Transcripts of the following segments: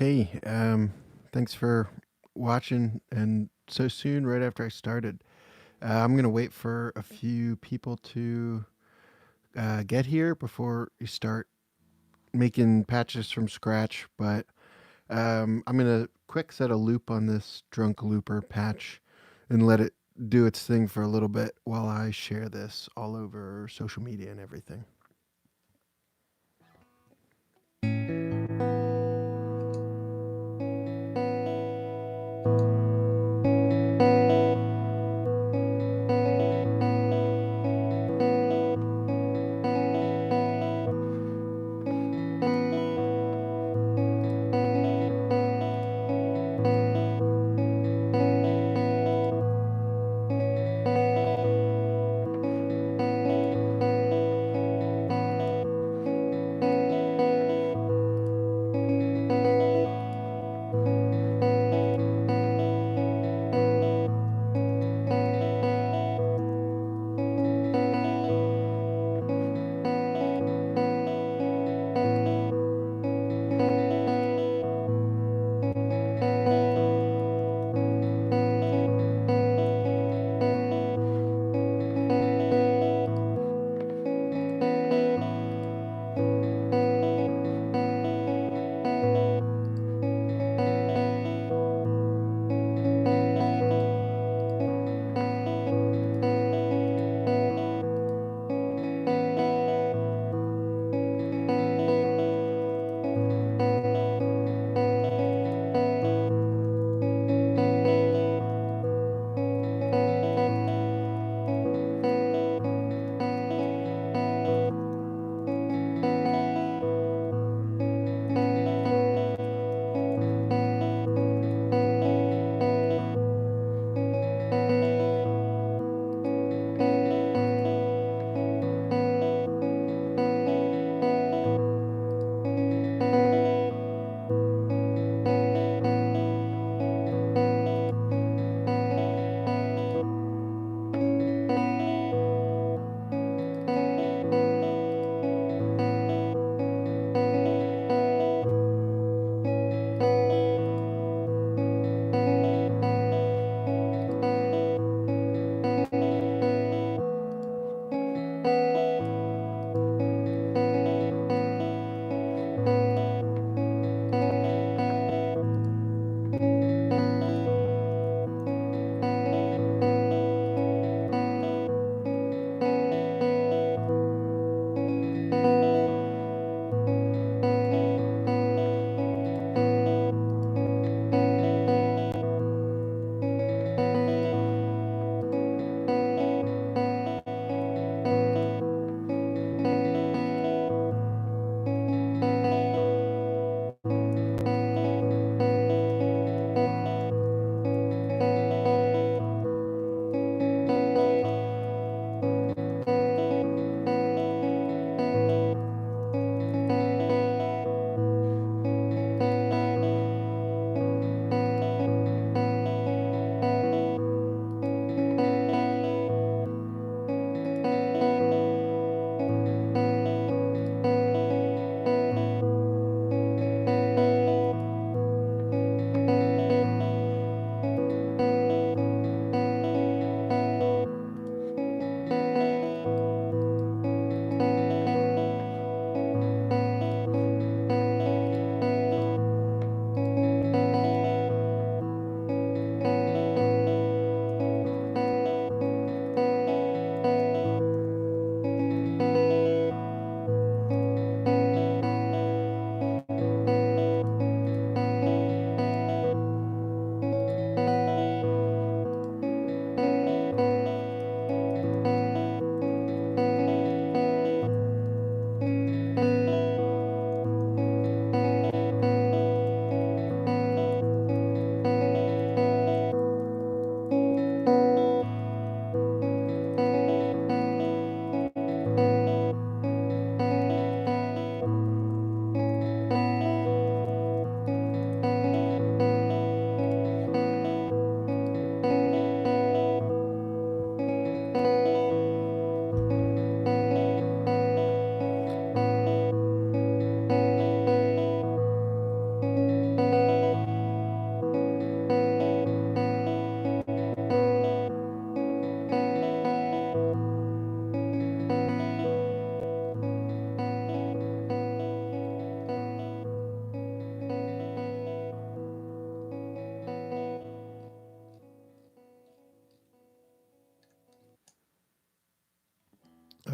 Hey, thanks for watching and so soon right after I started. I'm going to wait for a few people to get here before you start making patches from scratch, but I'm going to quick set a loop on this drunk looper patch and let it do its thing for a little bit while I share this all over social media and everything.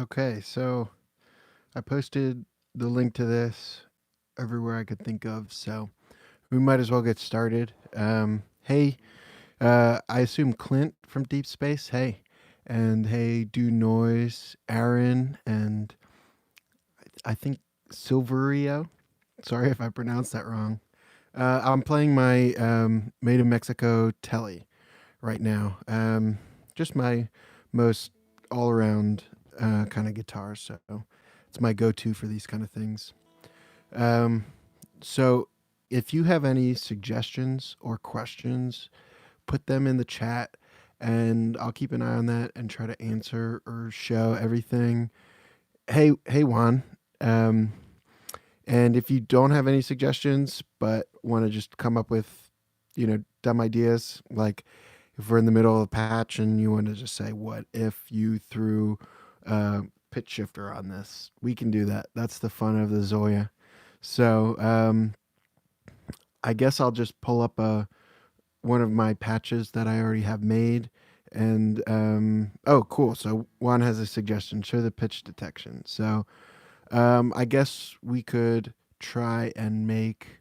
Okay, so I posted the link to this everywhere I could think of, so we might as well get started. Hey, I assume Clint from Deep Space. Hey, and hey, Do Noise, Aaron, and I think Silverio. Sorry if I pronounced that wrong. I'm playing my Made in Mexico Tele right now. Just my most all around kind of guitar. So it's my go to for these kind of things. Um, so if you have any suggestions or questions, put them in the chat and I'll keep an eye on that and try to answer or show everything. Hey, Juan. Um, and if you don't have any suggestions, but want to just come up with, dumb ideas, like if we're in the middle of a patch and you want to just say, what if you threw a pitch shifter on this? We can do that. That's the fun of the ZOIA. So I guess I'll just pull up one of my patches that I already have made. And oh, cool. So Juan has a suggestion. Show the pitch detection. So I guess we could try and make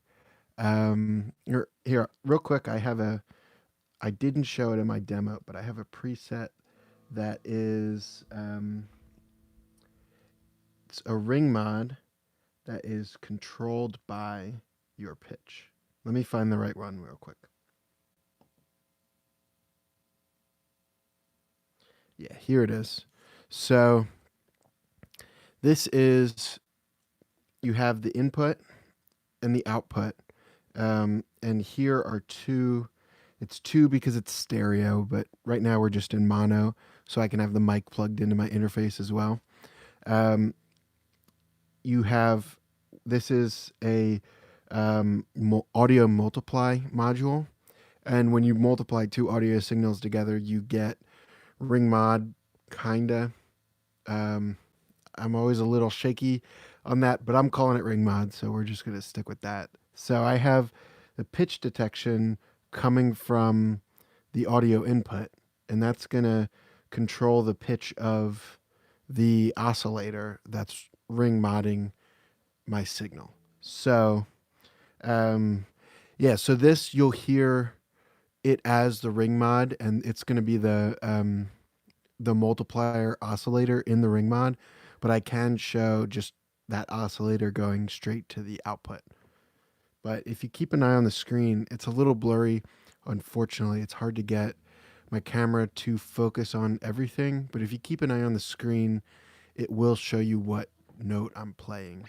here real quick. I didn't show it in my demo, but I have a preset that is it's a ring mod that is controlled by your pitch. Let me find the right one real quick. Yeah, here it is. So this is, you have the input and the output. And here are two. It's two because it's stereo, but right now we're just in mono, so I can have the mic plugged into my interface as well. You have, this is a audio multiply module. And when you multiply two audio signals together, you get ring mod, kinda. I'm always a little shaky on that, but I'm calling it ring mod, so we're just going to stick with that. So I have the pitch detection coming from the audio input, and that's going to control the pitch of the oscillator that's ring modding my signal. So, yeah, so this, you'll hear it as the ring mod, and it's going to be the multiplier oscillator in the ring mod, but I can show just that oscillator going straight to the output. But if you keep an eye on the screen, it's a little blurry. Unfortunately, it's hard to get my camera to focus on everything, but if you keep an eye on the screen, it will show you what note I'm playing.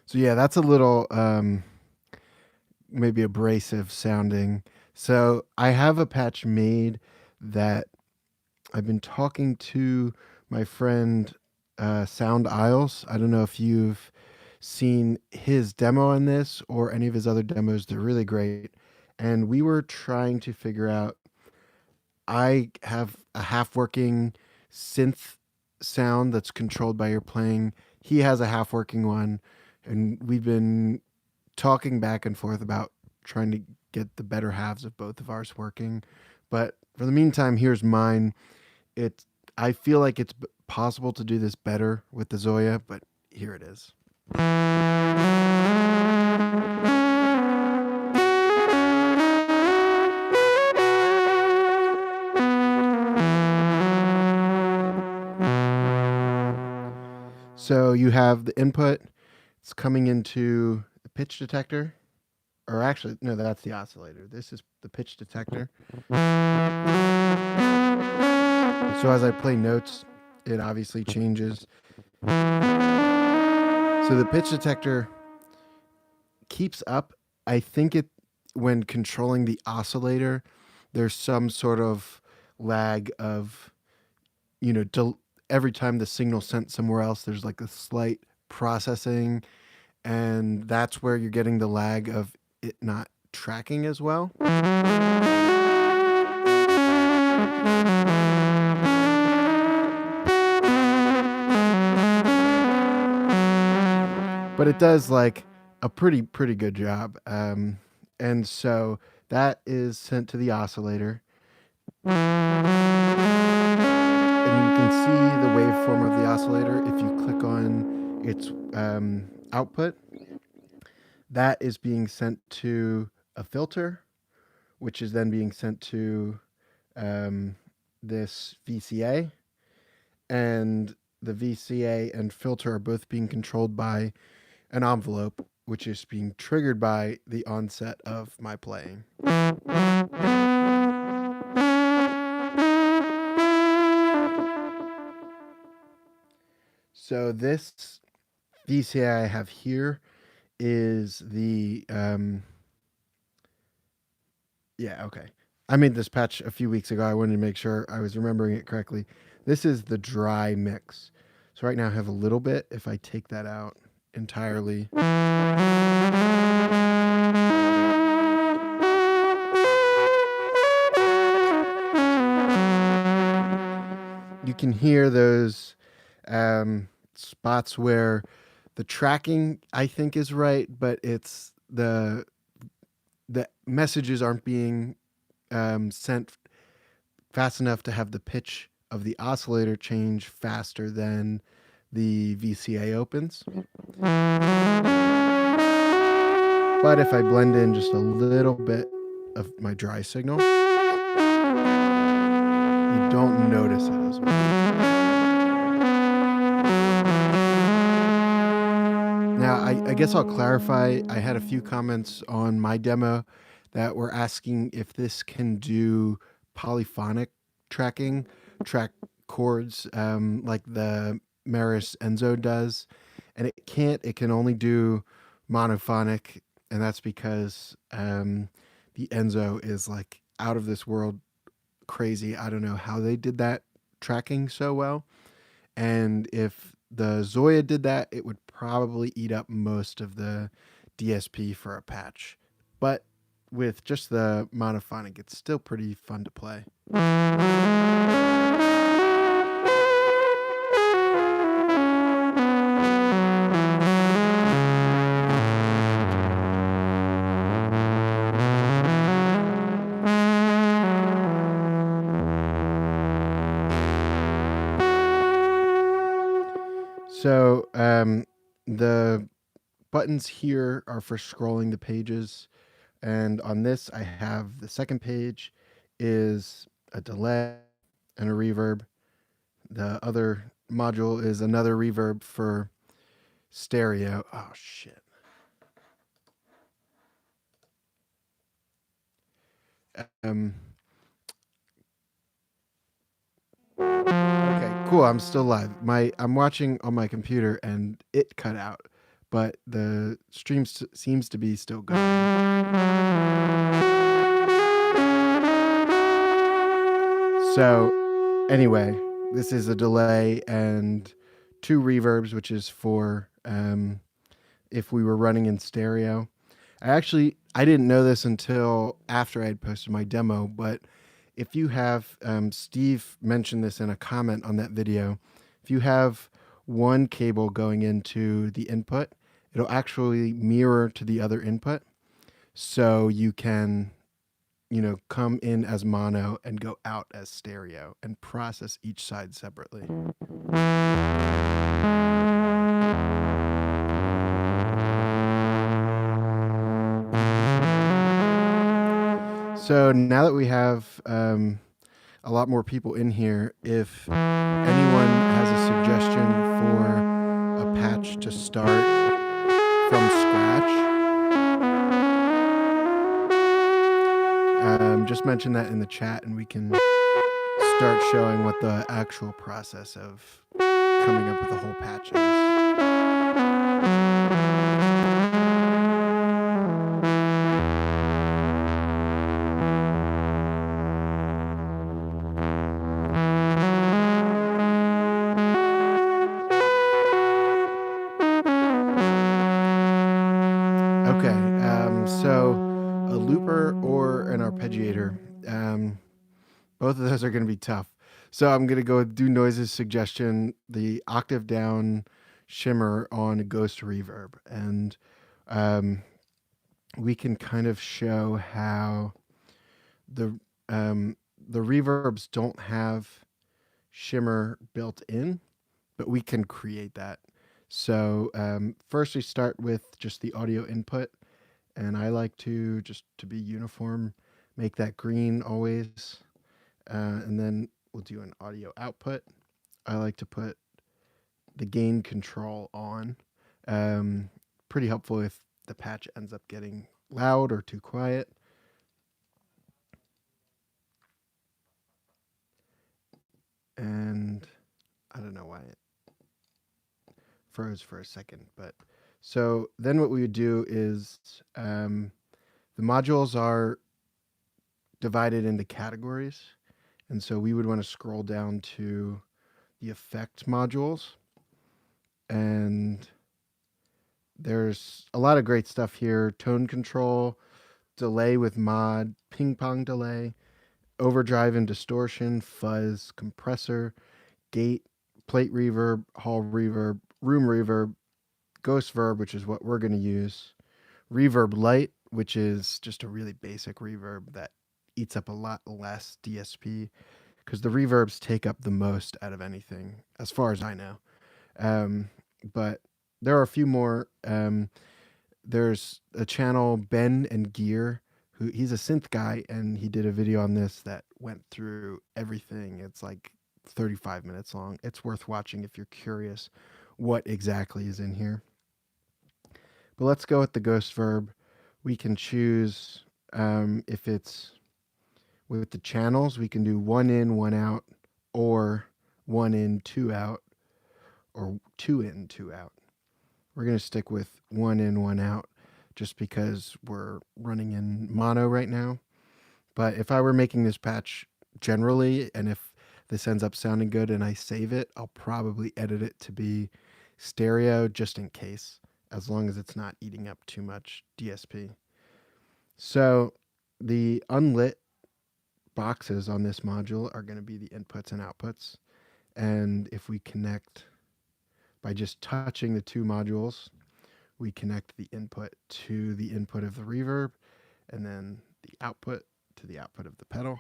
So yeah, that's a little maybe abrasive sounding. So I have a patch made that I've been talking to my friend Sound Isles. I don't know if you've seen his demo on this or any of his other demos. They're really great. And we were trying to figure out, I have a half working synth sound that's controlled by your playing. He has a half working one. And we've been talking back and forth about trying to get the better halves of both of ours working. But for the meantime, here's mine. I feel like it's possible to do this better with the ZOIA, but here it is. So you have the input. It's coming into the pitch detector. Or actually, no, that's the oscillator. This is the pitch detector. So as I play notes, it obviously changes. So the pitch detector keeps up. I think when controlling the oscillator, there's some sort of lag of, every time the signal sent somewhere else, there's like a slight processing, and that's where you're getting the lag of it not tracking as well. But it does like a pretty good job. And so that is sent to the oscillator. And you can see the waveform of the oscillator if you click on its output. That is being sent to a filter, which is then being sent to this VCA. And the VCA and filter are both being controlled by an envelope, which is being triggered by the onset of my playing. So this VCA I have here is the, yeah, okay. I made this patch a few weeks ago. I wanted to make sure I was remembering it correctly. This is the dry mix. So right now I have a little bit. If I take that out entirely, you can hear those spots where the tracking, I think, is right, but it's the messages aren't being sent fast enough to have the pitch of the oscillator change faster than the VCA opens. But if I blend in just a little bit of my dry signal, you don't notice it as much. Now, I guess I'll clarify. I had a few comments on my demo that were asking if this can do polyphonic tracking, track chords like the Maris Enzo does. And it can't. It can only do monophonic, and that's because the Enzo is like out of this world crazy. I don't know how they did that tracking so well. And if the ZOIA did that, it would probably eat up most of the DSP for a patch. But with just the monophonic, it's still pretty fun to play. So the buttons here are for scrolling the pages. And on this, I have the second page is a delay and a reverb. The other module is another reverb for stereo. Oh, shit. Okay, cool. I'm still live. I'm watching on my computer and it cut out, but the stream seems to be still going. So anyway, this is a delay and 2 reverbs, which is for if we were running in stereo. I didn't know this until after I had posted my demo, but if you have, Steve mentioned this in a comment on that video, if you have one cable going into the input, it'll actually mirror to the other input. So you can, come in as mono and go out as stereo and process each side separately. So now that we have a lot more people in here, if anyone has a suggestion for a patch to start from scratch, just mention that in the chat and we can start showing what the actual process of coming up with a whole patch is. So a looper or an arpeggiator, both of those are going to be tough. So I'm going to go do Noise's suggestion, the octave down shimmer on a ghost reverb. And we can kind of show how the reverbs don't have shimmer built in, but we can create that. So first we start with just the audio input, and I like to, just to be uniform, make that green always. And then we'll do an audio output. I like to put the gain control on. Pretty helpful if the patch ends up getting loud or too quiet. And I don't know why it froze for a second, but so then what we would do is the modules are divided into categories. And so we would want to scroll down to the effect modules. And there's a lot of great stuff here. Tone control, delay with mod, ping pong delay, overdrive and distortion, fuzz, compressor, gate, plate reverb, hall reverb, room reverb, ghost verb, which is what we're going to use, reverb light, which is just a really basic reverb that eats up a lot less DSP, because the reverbs take up the most out of anything, as far as I know. But there are a few more. There's a channel, Ben and Gear, who he's a synth guy, and he did a video on this that went through everything. It's like 35 minutes long. It's worth watching if you're curious what exactly is in here. But let's go with the ghost verb. We can choose if it's with the channels, we can do 1 in, 1 out, or 1 in, 2 out, or 2 in, 2 out. We're going to stick with 1 in, 1 out just because we're running in mono right now. But if I were making this patch generally, and if this ends up sounding good and I save it, I'll probably edit it to be stereo just in case, as long as it's not eating up too much DSP. So the unlit boxes on this module are going to be the inputs and outputs. And if we connect by just touching the two modules, we connect the input to the input of the reverb, and then the output to the output of the pedal.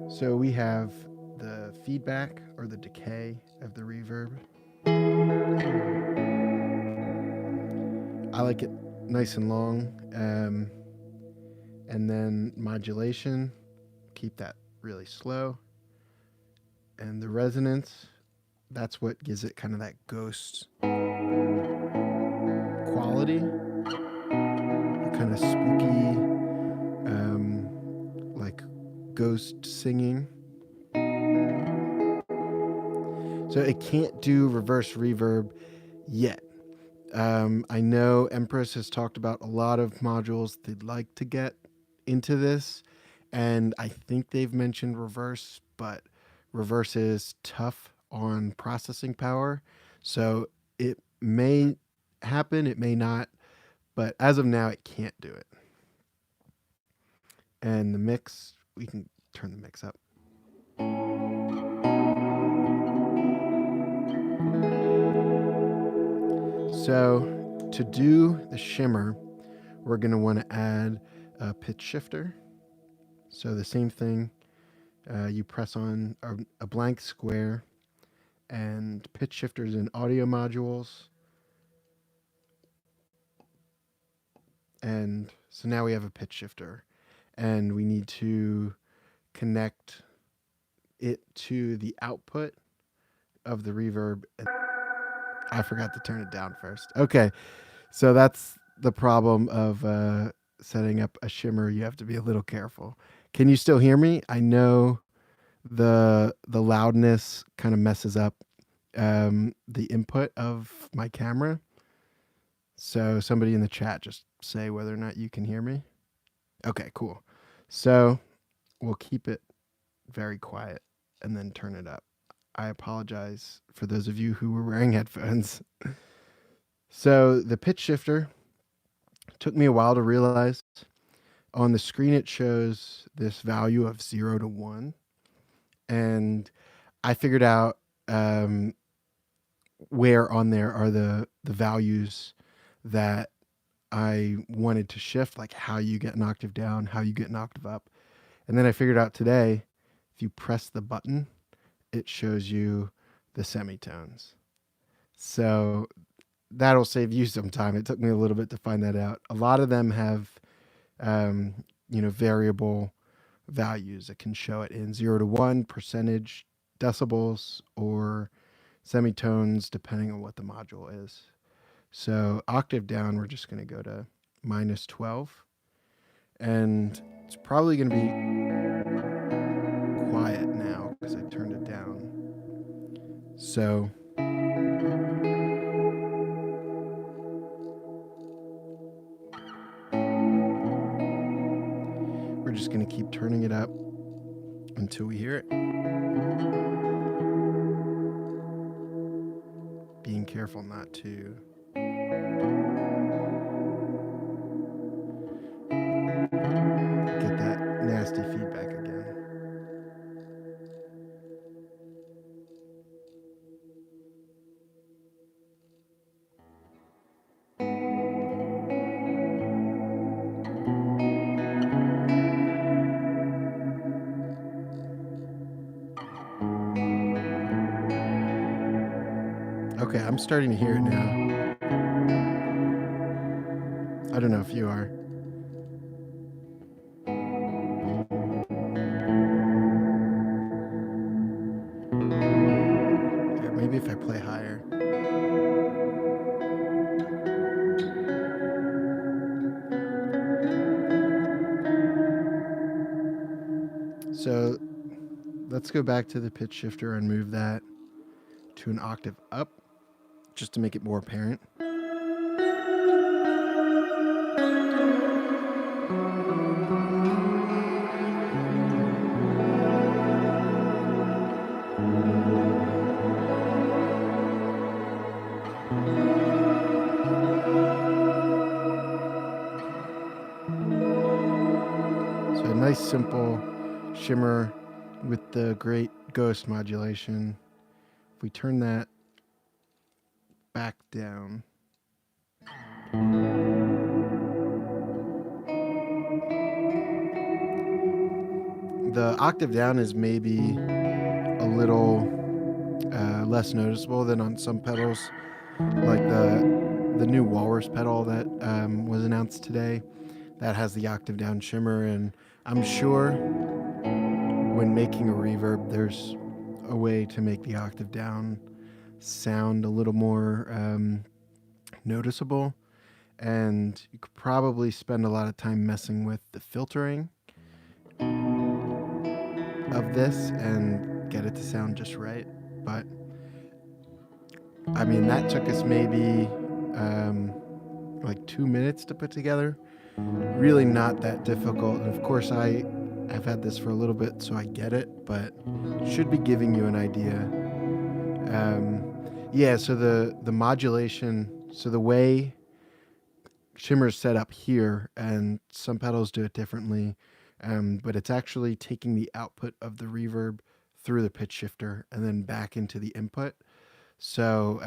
So we have the feedback or the decay of the reverb. I like it nice and long. And then modulation, keep that really slow. And the resonance, that's what gives it kind of that ghost quality, kind of spooky, like ghost singing. So it can't do reverse reverb yet. I know Empress has talked about a lot of modules they'd like to get into this, and I think they've mentioned reverse, but reverse is tough on processing power. So it may happen, it may not, but as of now, it can't do it. And the mix, we can turn the mix up. So to do the shimmer, we're going to want to add a pitch shifter. So the same thing, you press on a blank square, and pitch shifters in audio modules. And so now we have a pitch shifter, and we need to connect it to the output of the reverb. I forgot to turn it down first. Okay, so that's the problem of setting up a shimmer. You have to be a little careful. Can you still hear me? I know the loudness kind of messes up the input of my camera. So somebody in the chat just say whether or not you can hear me. Okay, cool. So we'll keep it very quiet. and then turn it up. I apologize for those of you who were wearing headphones. So the pitch shifter took me a while to realize. On the screen, it shows this value of 0 to 1. And I figured out where on there are the values that I wanted to shift, like how you get an octave down, how you get an octave up. And then I figured out today, if you press the button, it shows you the semitones. So that'll save you some time. It took me a little bit to find that out. A lot of them have, variable values. It can show it in 0 to 1, percentage, decibels, or semitones, depending on what the module is. So octave down, we're just going to go to -12. And it's probably going to be quiet now because I turned it down. So we're just going to keep turning it up until we hear it. Being careful not to get that nasty feedback again. Okay, I'm starting to hear it now. I don't know if you are. Here, maybe if I play higher. So let's go back to the pitch shifter and move that to an octave up, just to make it more apparent. So a nice simple shimmer with the great ghost modulation. If we turn that back down, the octave down is maybe a little less noticeable than on some pedals, like the new Walrus pedal that was announced today. That has the octave down shimmer, and I'm sure when making a reverb, there's a way to make the octave down sound a little more noticeable, and you could probably spend a lot of time messing with the filtering of this and get it to sound just right. But I mean, that took us maybe like 2 minutes to put together. Really not that difficult. And of course, I've had this for a little bit, so I get it, but should be giving you an idea. Yeah, so the modulation, so the way shimmer's set up here, and some pedals do it differently, but it's actually taking the output of the reverb through the pitch shifter and then back into the input. So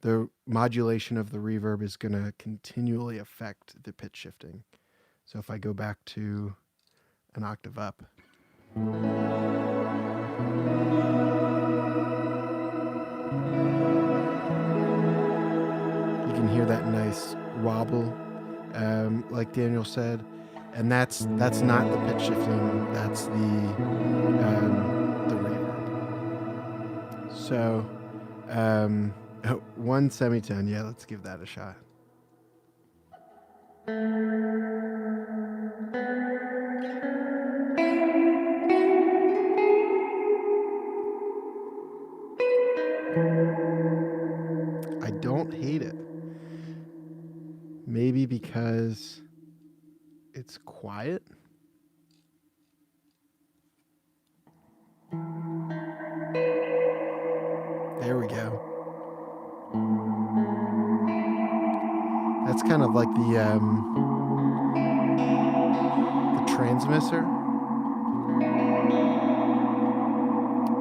the modulation of the reverb is going to continually affect the pitch shifting. So if I go back to an octave up, you can hear that nice wobble, like Daniel said, and that's not the pitch shifting. That's the reverb. So one semitone. Yeah, let's give that a shot. I don't hate it. Maybe because it's quiet. There we go. That's kind of like the transmitter.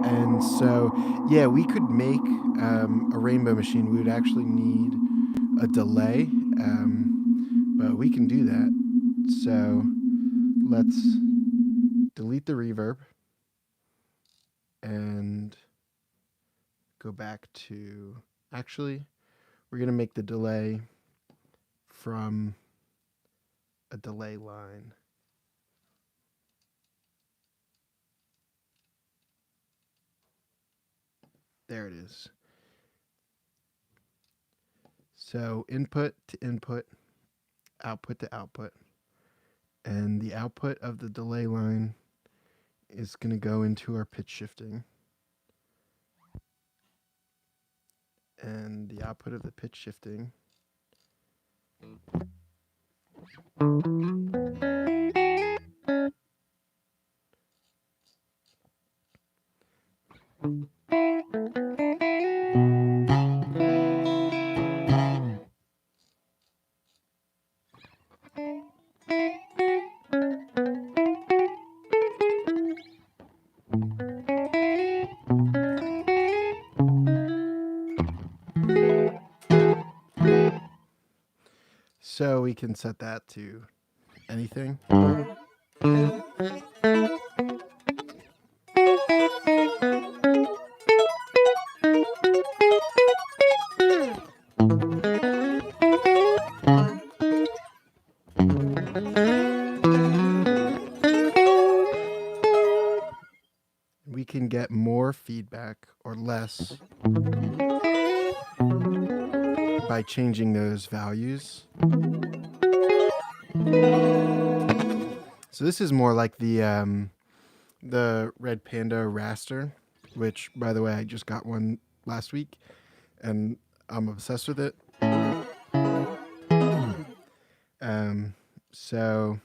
And so, yeah, we could make a rainbow machine. We would actually need a delay, but we can do that. So let's delete the reverb and go back to, actually, we're going to make the delay from a delay line. There it is. So input to input, output to output. And the output of the delay line is going to go into our pitch shifting. And the output of the pitch shifting so we can set that to anything. We can get more feedback or less by changing those values. So this is more like the Red Panda raster, which, by the way, I just got one last week, and I'm obsessed with it. So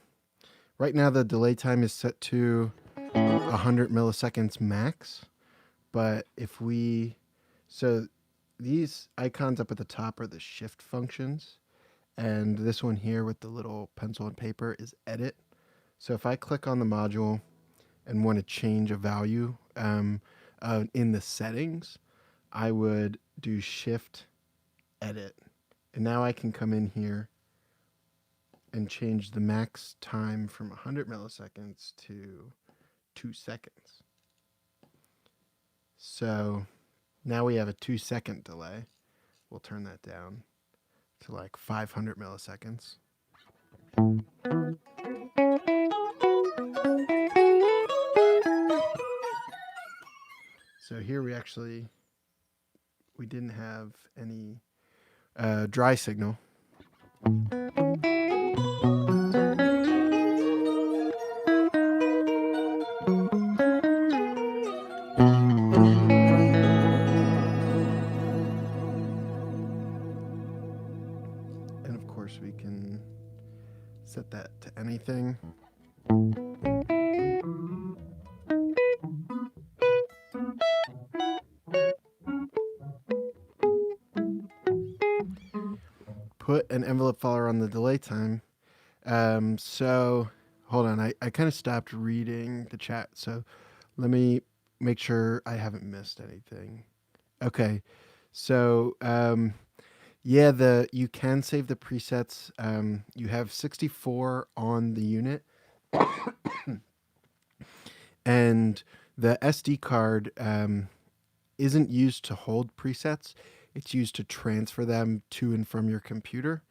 right now the delay time is set to 100 milliseconds max, but if we, so these icons up at the top are the shift functions, and this one here with the little pencil and paper is edit. So if I click on the module and want to change a value in the settings, I would do shift edit. And now I can come in here and change the max time from 100 milliseconds to 2 seconds. So now we have a 2-second delay. We'll turn that down to like 500 milliseconds. So here we didn't have any dry signal. And of course we can set that to anything. Put an envelope follower on the delay time. So hold on, I kind of stopped reading the chat, so let me make sure I haven't missed anything. Okay, so yeah, you can save the presets. You have 64 on the unit, and the SD card isn't used to hold presets. It's used to transfer them to and from your computer.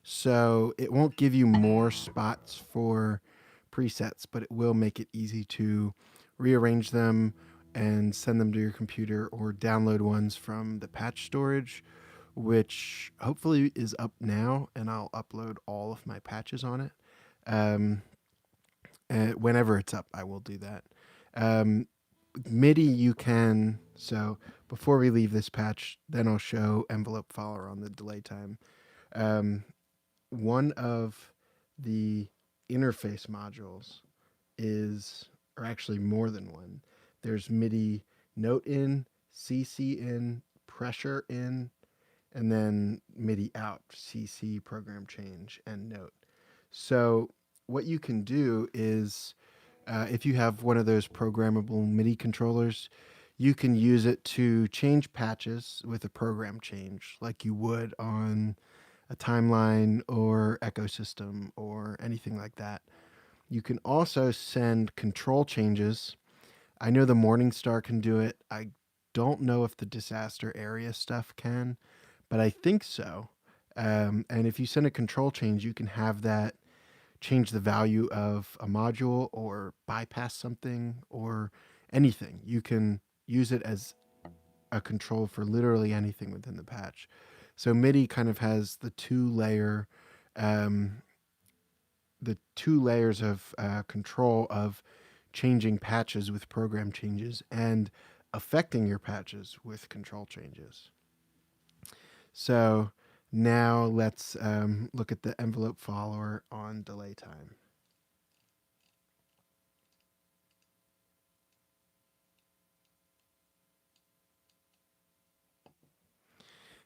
So it won't give you more spots for presets, but it will make it easy to rearrange them and send them to your computer or download ones from the patch storage, which hopefully is up now, and I'll upload all of my patches on it. And whenever it's up, I will do that. MIDI you can, so before we leave this patch, then I'll show envelope follower on the delay time. One of the interface modules is, or actually more than one, there's MIDI note in, CC in, pressure in, and then MIDI out, CC, program change, and note. So what you can do is, if you have one of those programmable MIDI controllers, you can use it to change patches with a program change like you would on a timeline or ecosystem or anything like that. You can also send control changes. I know the Morningstar can do it. I don't know if the disaster area stuff can, but I think so. And if you send a control change, you can have that change the value of a module or bypass something or anything. You can use it as a control for literally anything within the patch. So MIDI kind of has the two layers of control of changing patches with program changes and affecting your patches with control changes. So now let's look at the envelope follower on delay time.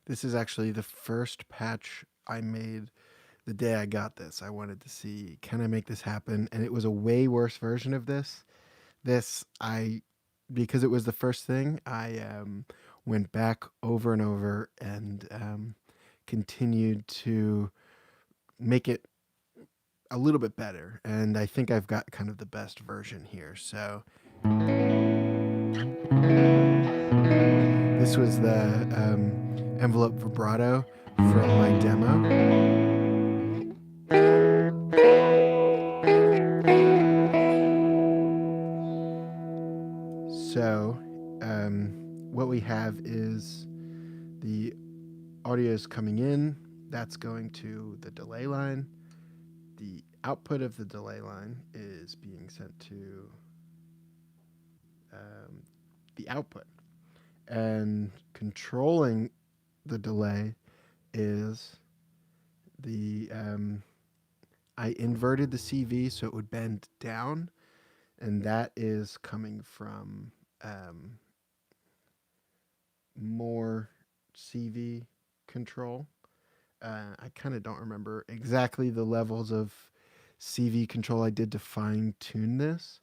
This is actually the first patch I made the day I got this. I wanted to see, can I make this happen? And it was a way worse version of this. Because it was the first thing, I went back over and over and continued to make it a little bit better. And I think I've got kind of the best version here. So this was the envelope vibrato from my demo. So what we have is the audio is coming in. That's going to the delay line. The output of the delay line is being sent to the output. And controlling the delay is the I inverted the CV so it would bend down, and that is coming from more CV control. I kind of don't remember exactly the levels of CV control I did to fine tune this,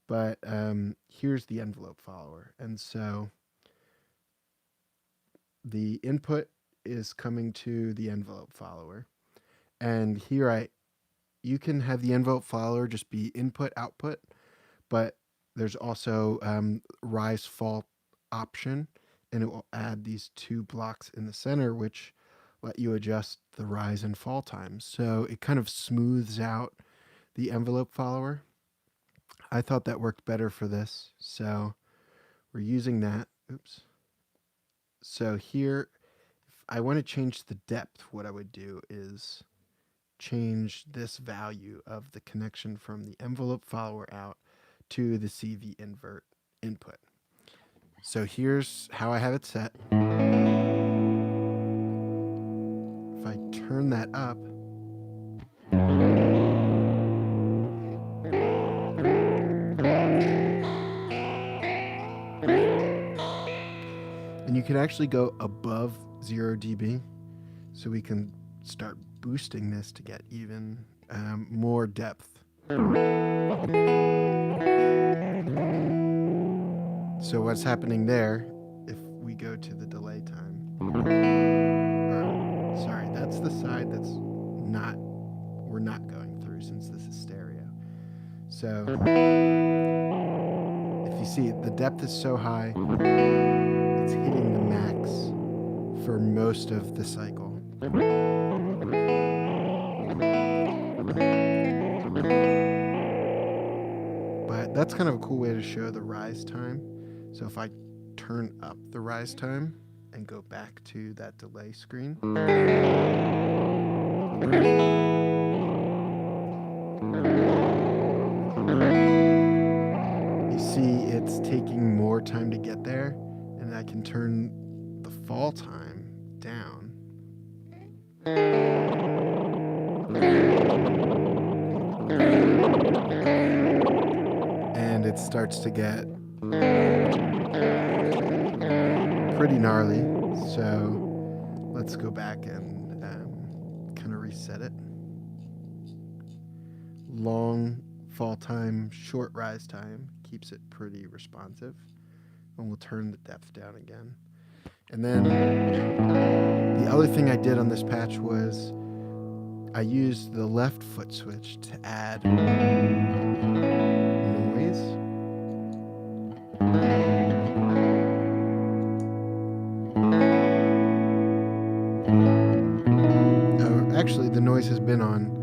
but here's the envelope follower. And so the input is coming to the envelope follower. And here you can have the envelope follower just be input output, but there's also rise fall option, and it will add these two blocks in the center which let you adjust the rise and fall times. So it kind of smooths out the envelope follower. I thought that worked better for this, so we're using that. Oops. So here, if I want to change the depth, what I would do is change this value of the connection from the envelope follower out to the CV invert input. So here's how I have it set. If I turn that up, and you can actually go above 0 dB, so we can start boosting this to get even more depth. So what's happening there, if we go to the delay time, sorry, that's the side we're not going through since this is stereo. So if you see, the depth is so high, it's hitting the max for most of the cycle. But that's kind of a cool way to show the rise time. So if I turn up the rise time and go back to that delay screen, you see it's taking more time to get there, and I can turn the fall time down. And it starts to get pretty gnarly. So let's go back and kind of reset it. Long fall time, short rise time keeps it pretty responsive. And we'll turn the depth down again. And then the other thing I did on this patch was I used the left foot switch to add noise. Actually, the noise has been on.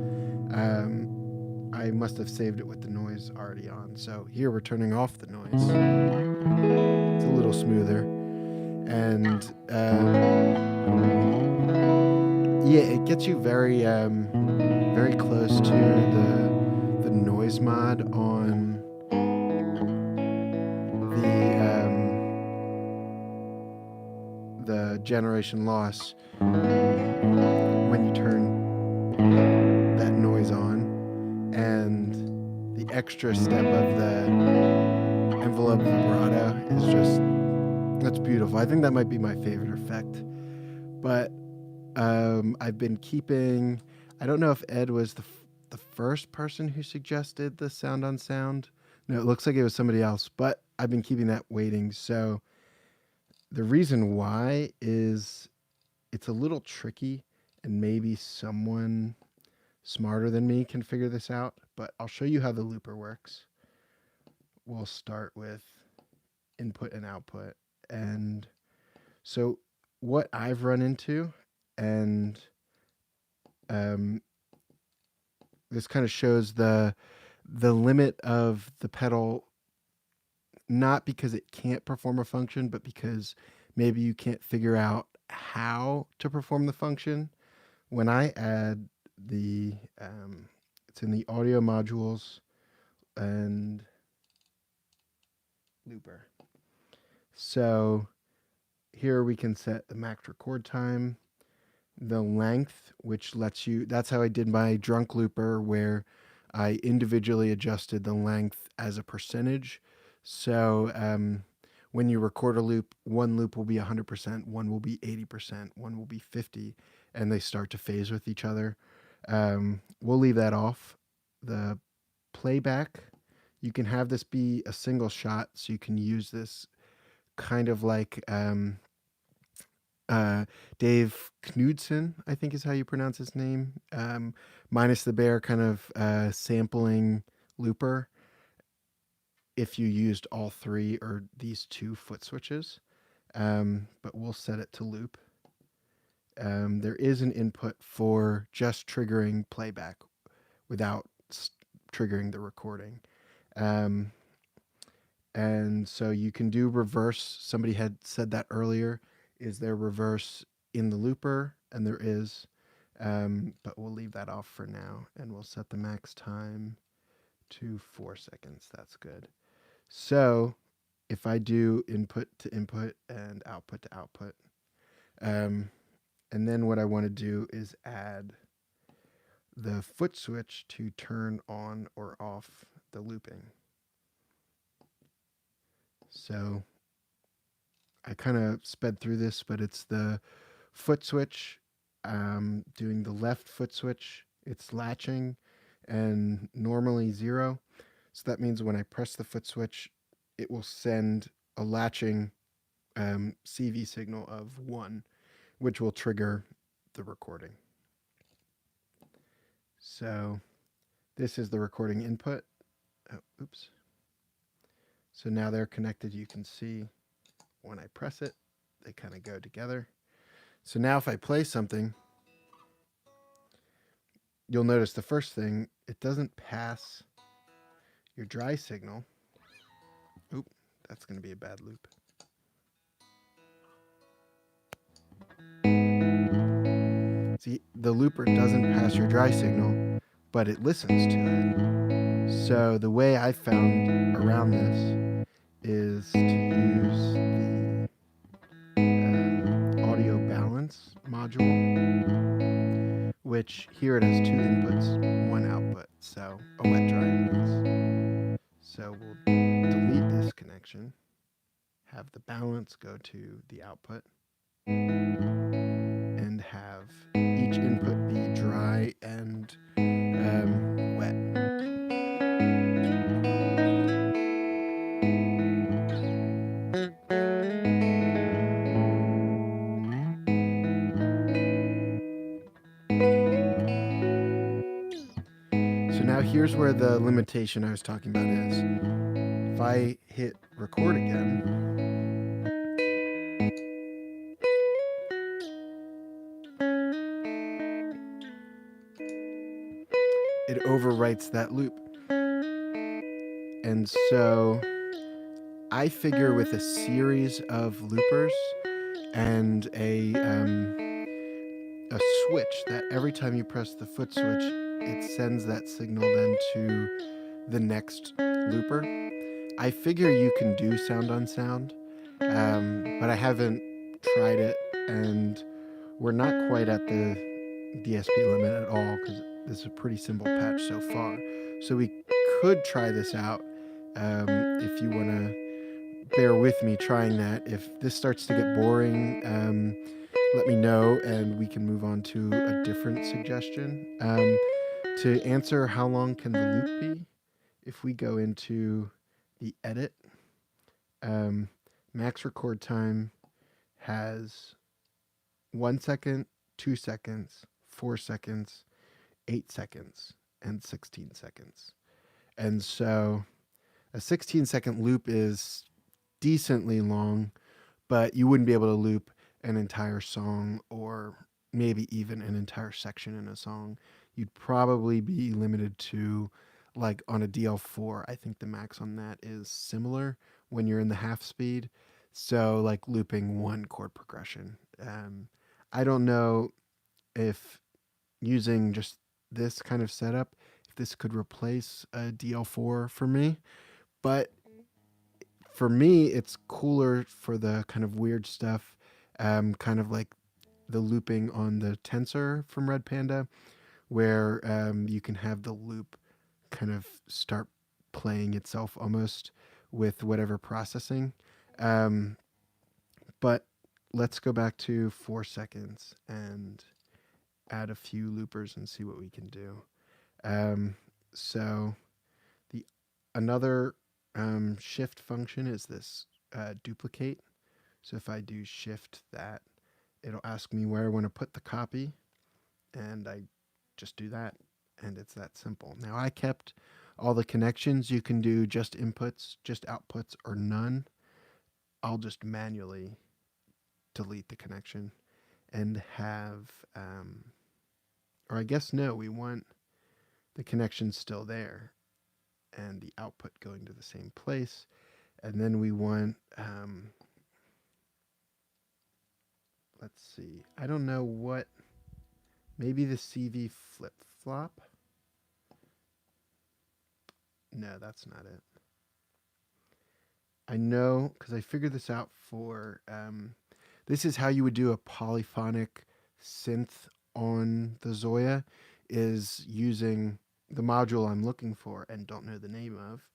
I must have saved it with the noise already on. So here we're turning off the noise. It's a little smoother. And yeah, it gets you very very close to the noise mod on the generation loss when you turn that noise on, and the extra step of the envelope vibrato is just, that's beautiful. I think that might be my favorite effect. But I've been keeping, I don't know if Ed was the first person who suggested the sound on sound. No, it looks like it was somebody else, but I've been keeping that waiting. So the reason why is it's a little tricky, and maybe someone smarter than me can figure this out, but I'll show you how the looper works. We'll start with input and output. And so what I've run into, and this kind of shows the limit of the pedal, not because it can't perform a function, but because maybe you can't figure out how to perform the function. When I add the, it's in the audio modules and looper. So here we can set the max record time, the length, which lets you, that's how I did my drunk looper, where I individually adjusted the length as a percentage. So when you record a loop, one loop will be 100%, one will be 80%, one will be 50%, and they start to phase with each other. We'll leave that off. The playback, you can have this be a single shot, so you can use this kind of like Dave Knudsen, I think is how you pronounce his name, minus the bear kind of sampling looper, if you used all three or these two foot switches. But we'll set it to loop. There is an input for just triggering playback without triggering the recording. And so you can do reverse. Somebody had said that earlier. Is there reverse in the looper? And there is, but we'll leave that off for now, and we'll set the max time to 4 seconds. That's good. So if I do input to input and output to output, and then what I want to do is add the foot switch to turn on or off the looping. So I kind of sped through this, but it's the foot switch, doing the left foot switch. It's latching and normally 0. So that means when I press the foot switch, it will send a latching CV signal of 1, which will trigger the recording. So this is the recording input. Oh, oops. So now they're connected. You can see when I press it, they kind of go together. So now if I play something, you'll notice the first thing, it doesn't pass your dry signal. Oop, that's going to be a bad loop. See, the looper doesn't pass your dry signal, but it listens to it. So the way I found around this is to use the audio balance module, which here it has 2 inputs, 1 output, so a wet dry inputs. So we'll delete this connection. have the balance go to the output, and have each input be dry and wet. So now here's where the limitation I was talking about is. If I hit record again, it overwrites that loop. And so I figure with a series of loopers and a switch that every time you press the foot switch, it sends that signal then to the next looper. I figure you can do sound on sound, but I haven't tried it, and we're not quite at the DSP limit at all because this is a pretty simple patch so far. So we could try this out if you want to bear with me trying that. If this starts to get boring, let me know and we can move on to a different suggestion. To answer how long can the loop be, if we go into the edit, max record time has 1 second, 2 seconds, 4 seconds, 8 seconds, and 16 seconds. And so a 16-second loop is decently long, but you wouldn't be able to loop an entire song or maybe even an entire section in a song. You'd probably be limited to, like on a DL4, I think the max on that is similar when you're in the half speed. So like looping one chord progression. I don't know if using just this kind of setup, if this could replace a DL4 for me, but for me, it's cooler for the kind of weird stuff, kind of like the looping on the tensor from Red Panda, where you can have the loop kind of start playing itself almost with whatever processing. But let's go back to 4 seconds and add a few loopers and see what we can do. So the another shift function is this duplicate. So if I do shift that, it'll ask me where I want to put the copy, and I just do that, and it's that simple. Now I kept all the connections. You can do just inputs, just outputs, or none. I'll just manually delete the connection and have, or I guess no, we want the connection still there and the output going to the same place. And then we want, let's see, I don't know what, maybe the CV flip-flop? No, that's not it. I know, because I figured this out for, this is how you would do a polyphonic synth on the ZOIA, is using the module I'm looking for and don't know the name of,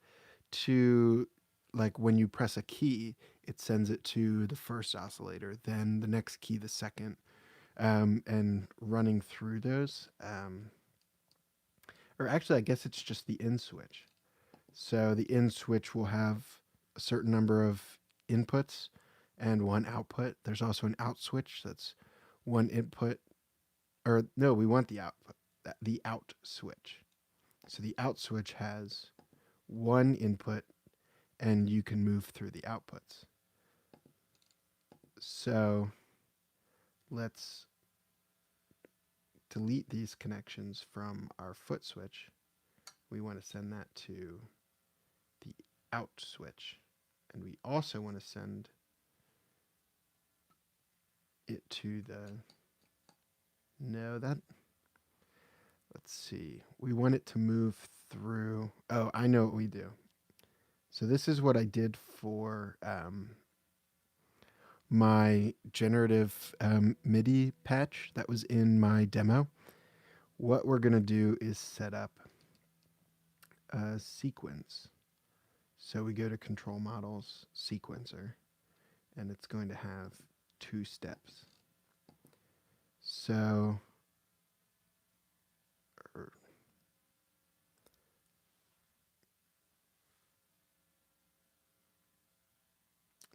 to, like when you press a key, it sends it to the first oscillator, then the next key, the second, and running through those. Or actually, I guess it's just the in switch. So the in switch will have a certain number of inputs and one output. There's also an out switch that's one input, or no, we want the output, the out switch. So the out switch has one input and you can move through the outputs. So let's delete these connections from our foot switch. We want to send that to the out switch. And we also want to send it to the, no, that, let's see. We want it to move through, oh, I know what we do. So this is what I did for my generative MIDI patch that was in my demo. What we're going to do is set up a sequence. So we go to Control Models, Sequencer, and it's going to have 2 steps. So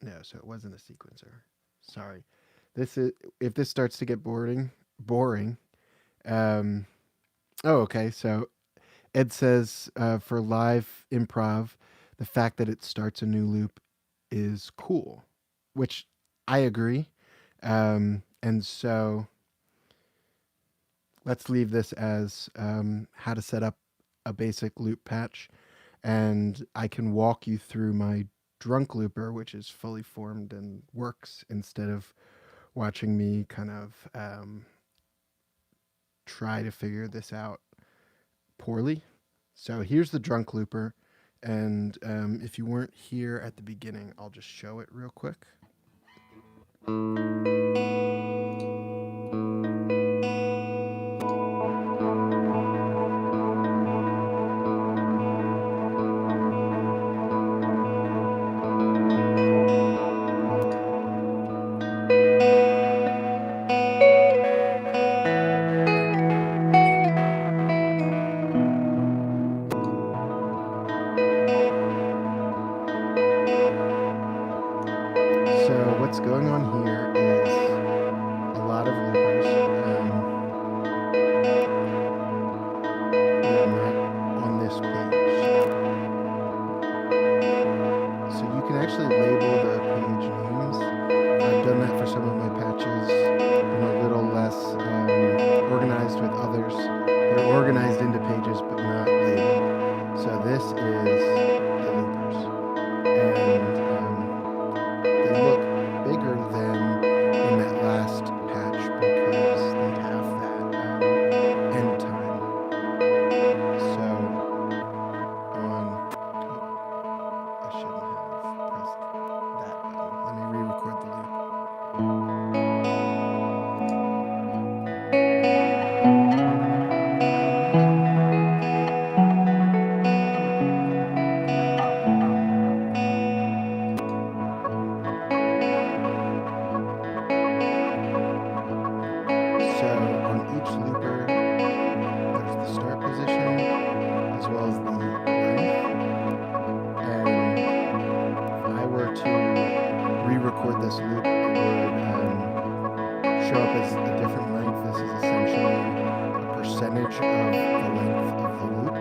no, so it wasn't a sequencer. Sorry. This is, if this starts to get boring. Oh, okay. So Ed says for live improv, the fact that it starts a new loop is cool, which I agree. And so let's leave this as how to set up a basic loop patch. And I can walk you through my drunk looper, which is fully formed and works, instead of watching me kind of try to figure this out poorly. So here's the drunk looper. And if you weren't here at the beginning, I'll just show it real quick. So what's going on here is a lot of loopers. They're not on this page. So you can actually label the page names. I've done that for some of my patches. I'm a little less organized with others. They're organized into pages but not labeled. So this is the loopers. And they look bigger than in that last patch because they have that end time. So I shouldn't have pressed that button. Let me re-record the loop. So on each looper, there's the start position as well as the length. And if I were to re-record this loop, it would show up as a different length. This is essentially a percentage of the length of the loop.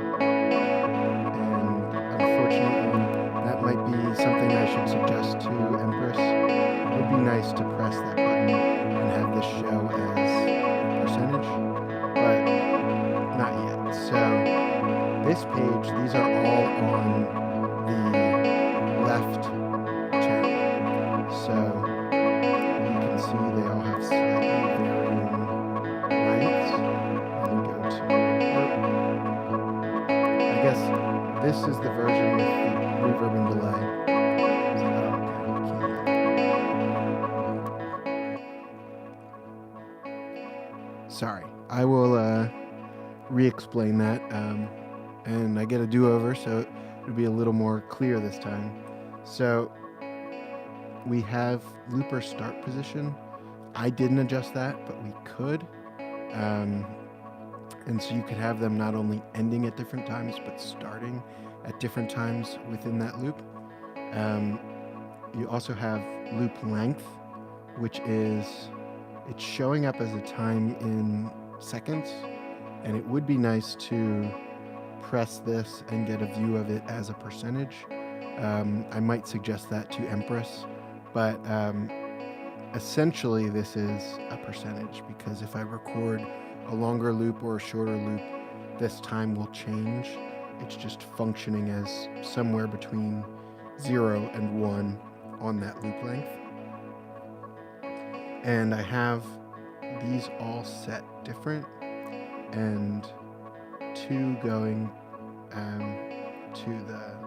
And unfortunately, that might be something I should suggest to Empress. It would be nice to press that button and have this show as percentage, but not yet. So this page, these are all on the left channel. So you can see they all have slightly varying lengths. Let me go to, I guess this is the version with the reverb and delay. Sorry, I will re-explain that, and I get a do-over, so it'll be a little more clear this time. So we have looper start position. I didn't adjust that, but we could. And so you could have them not only ending at different times, but starting at different times within that loop. You also have loop length, which is, it's showing up as a time in seconds, and it would be nice to press this and get a view of it as a percentage. I might suggest that to Empress, but essentially this is a percentage, because if I record a longer loop or a shorter loop, this time will change. It's just functioning as somewhere between 0 and 1 on that loop length. And I have these all set different, and 2 going to the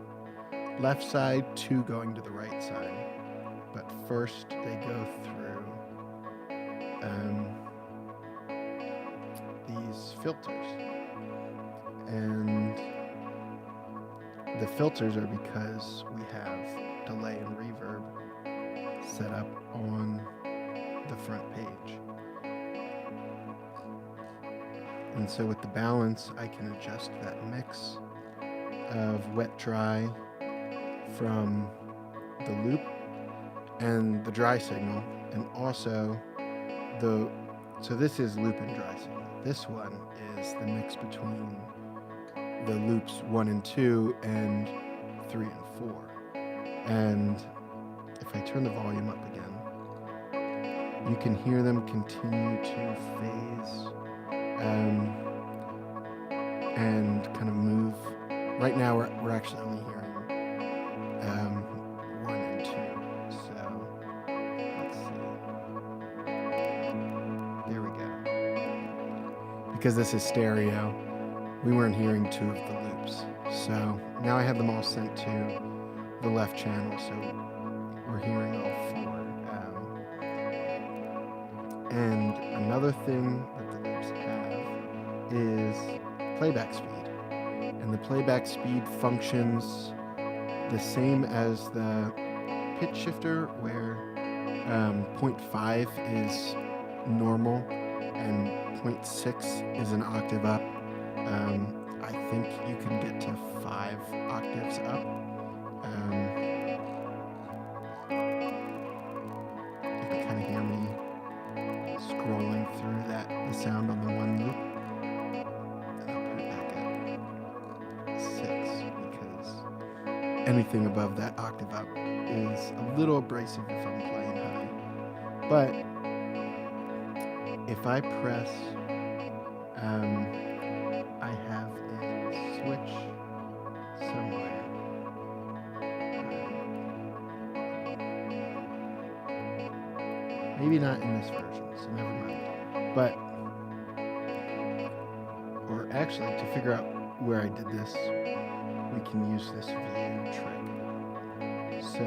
left side, 2 going to the right side. But first they go through these filters. And the filters are because we have delay and reverb set up on the front page. And so with the balance, I can adjust that mix of wet-dry from the loop and the dry signal, and also so this is loop and dry signal. This one is the mix between the loops 1 and 2 and 3 and 4. And if I turn the volume up again, you can hear them continue to phase and kind of move. Right now we're actually only hearing 1 and 2. So let's see. There we go. Because this is stereo, we weren't hearing 2 of the loops. So now I have them all sent to the left channel, so we're hearing all 4. And another thing that the loops have is playback speed. And the playback speed functions the same as the pitch shifter, where 0.5 is normal and 0.6 is an octave up. I think you can get to 5 octaves up. You can kind of hear me scrolling through the sound on the one loop. And I'll put it back at 6, because anything above that octave up is a little abrasive if I'm playing high. But if I press, I have a switch somewhere. Maybe not in this version, so never mind. But, or actually, to figure out where I did this, we can use this view trick. So,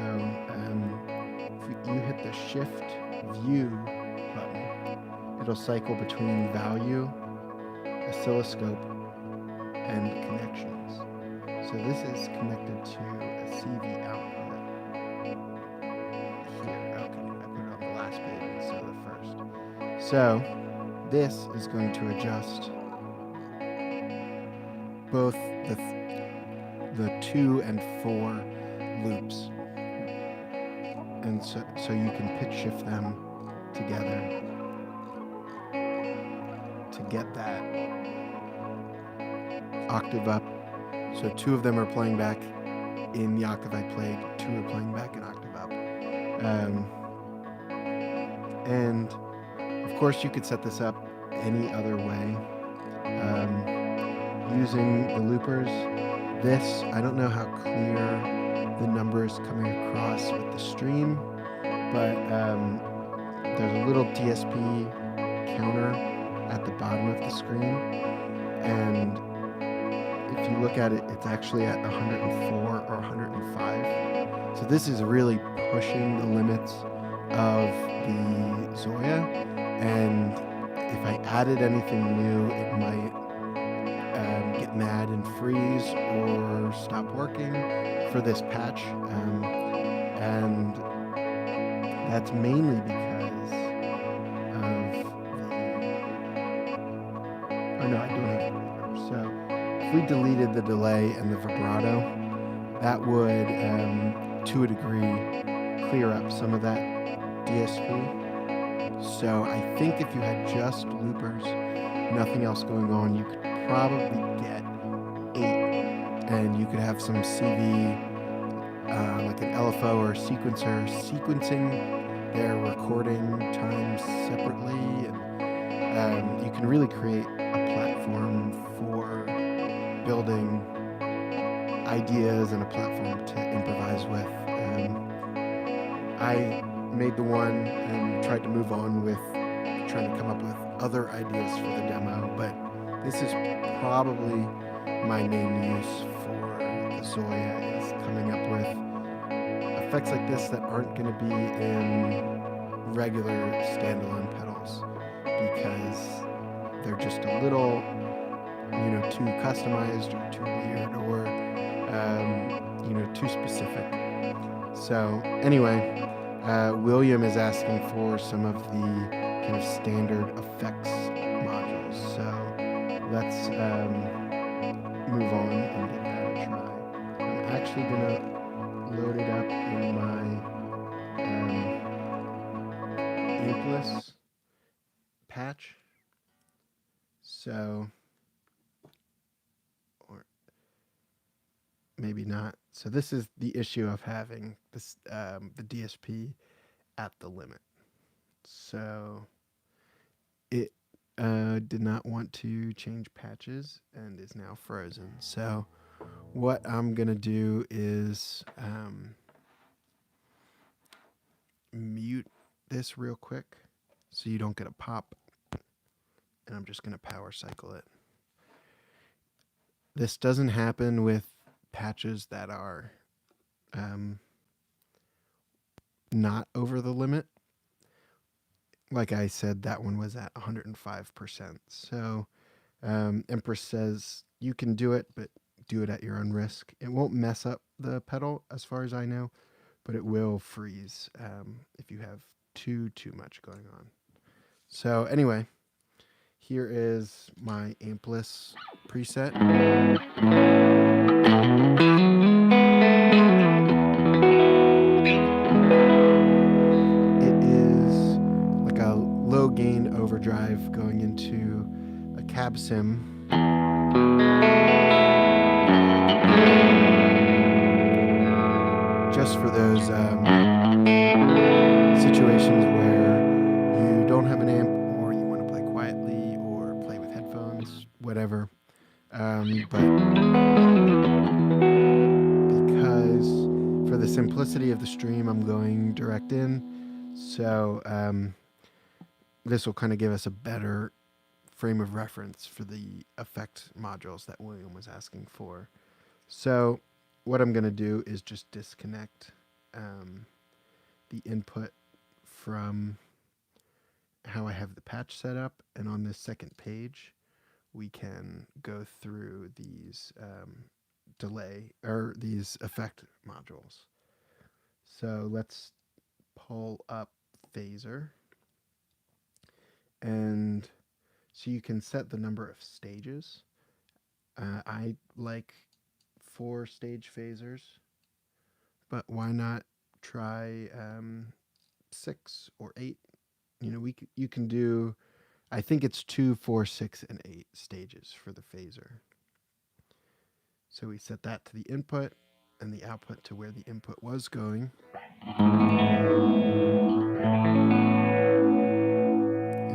if you hit the shift view button, it'll cycle between value, oscilloscope, and connections. So this is connected to a CV output here. Okay, I put it on the last page instead of the first. So this is going to adjust both the 2 and 4 loops, and so you can pitch shift them together to get that octave up. So 2 of them are playing back in the octave I played, 2 are playing back an octave up. And of course you could set this up any other way, using the loopers. This, I don't know how clear the numbers coming across with the stream, but there's a little DSP counter at the bottom of the screen, and if you look at it, it's actually at 104 or 105. So this is really pushing the limits of the ZOIA, and if I added anything new, it might get mad and freeze or stop working for this patch, and that's mainly because of no, I don't have a reverb. So if we deleted the delay and the vibrato, that would, to a degree, clear up some of that DSP. So I think if you had just loopers, nothing else going on, you could probably get 8, and you could have some CV, like an LFO or sequencer, sequencing their recording times separately, and you can really create a platform for building ideas and a platform to improvise with. I made the one and tried to move on with trying to come up with other ideas for the demo, but this is probably my main use for the ZOIA, is coming up with effects like this that aren't going to be in regular standalone pedals, because they're just a little, too customized or too weird or, too specific. So anyway, William is asking for some of the kind of standard effects modules. So let's move on and give that a try. I'm actually going to load it up in my Empress patch. So, or maybe not. So this is the issue of having this the DSP at the limit. So it did not want to change patches and is now frozen. So what I'm gonna do is mute this real quick so you don't get a pop, and I'm just gonna power cycle it. This doesn't happen with patches that are not over the limit. Like I said, that one was at 105%. So Empress says you can do it, but do it at your own risk. It won't mess up the pedal as far as I know, but it will freeze if you have too much going on. So anyway, here is my Empress preset. It is like a low gain overdrive going into a cab sim. Just for those situations where you don't have an amp, or you want to play quietly or play with headphones, whatever. But because for the simplicity of the stream, I'm going direct in. So this will kind of give us a better frame of reference for the effect modules that William was asking for. So what I'm going to do is just disconnect the input from how I have the patch set up, and on this second page we can go through these delay or these effect modules. So let's pull up phaser, and so you can set the number of stages. I like 4 stage phasers, but why not try 6 or 8? You know, you can do, I think it's 2, 4, 6, and 8 stages for the phaser. So we set that to the input and the output to where the input was going.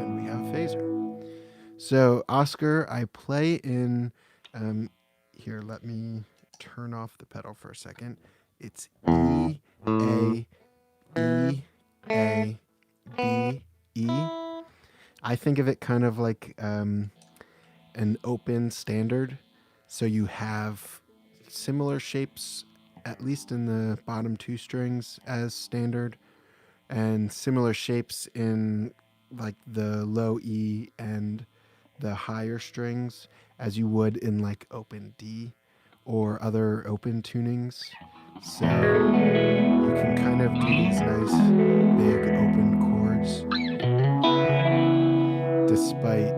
And we have a phaser. So Oscar, I play in, here, let me turn off the pedal for a second. It's E, A, E, A, B, E. I think of it kind of like an open standard. So you have similar shapes, at least in the bottom 2 strings as standard, and similar shapes in like the low E and the higher strings as you would in like open D or other open tunings. So you can kind of do these nice big open chords despite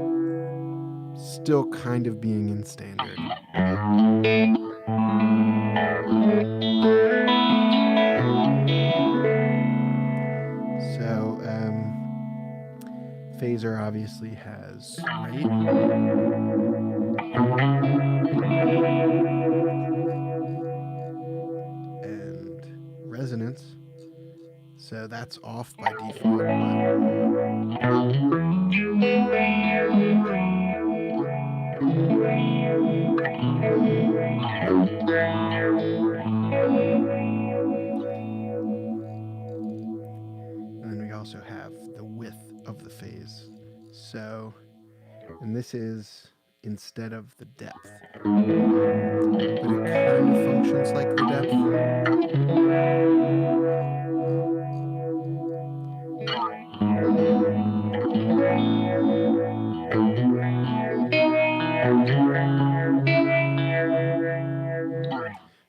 still kind of being in standard. So phaser obviously has rate. And resonance. So that's off by default. And then we also have the width of the phase. So, and this is instead of the depth. But it kind of functions like the depth.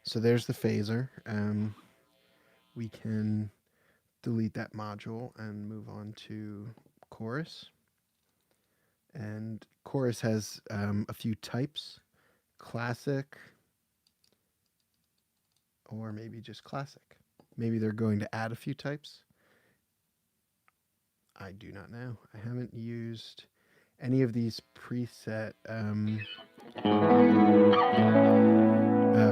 So there's the phaser. We can delete that module and move on to chorus. And chorus has a few types: classic, or maybe just classic. Maybe they're going to add a few types. I do not know. I haven't used any of these preset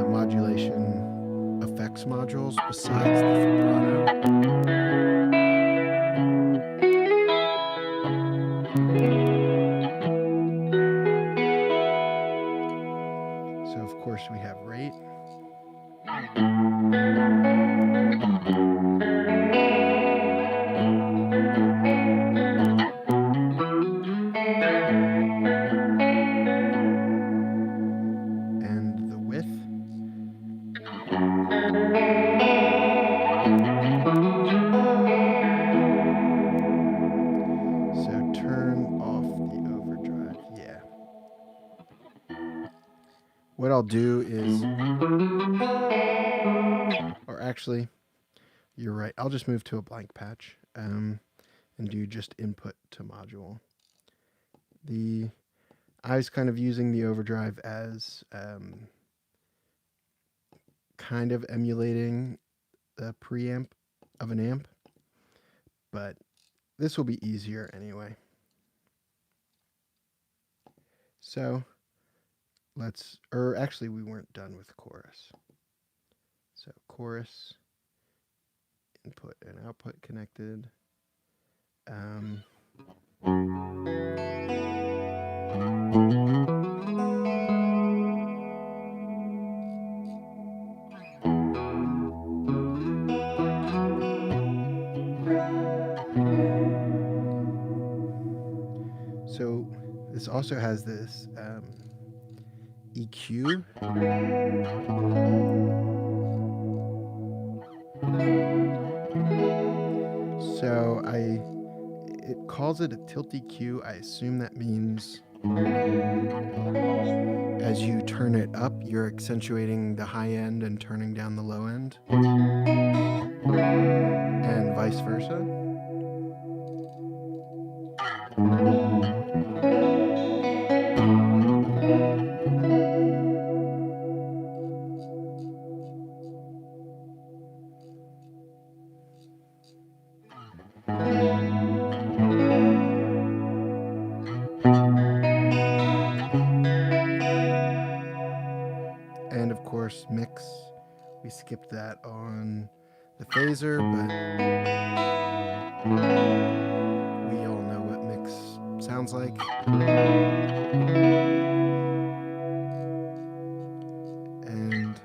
modulation effects modules besides the vibrato. So of course we have rate. And the width. So turn off the overdrive. Yeah. What I'll do is, or actually, you're right. I'll just move to a blank patch and do just input to module. I was kind of using the overdrive as kind of emulating the preamp of an amp, but this will be easier anyway. So actually we weren't done with chorus. So chorus, input and output connected. So this also has this EQ. So it calls it a tilt EQ. I assume that means as you turn it up, you're accentuating the high end and turning down the low end, and vice versa. And of course, mix. We skipped that on the phaser, but we all know what mix sounds like. And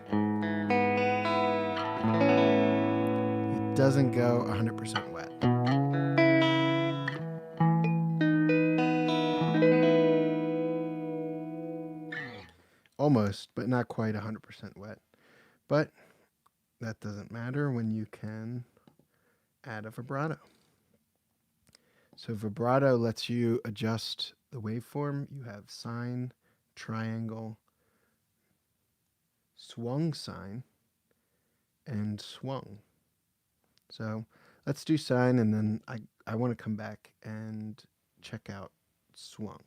it doesn't go 100% wet. Almost, but not quite 100% wet. But that doesn't matter when you can add a vibrato. So vibrato lets you adjust the waveform. You have sine, triangle, swung sine, and swung. So let's do sine, and then I want to come back and check out swung.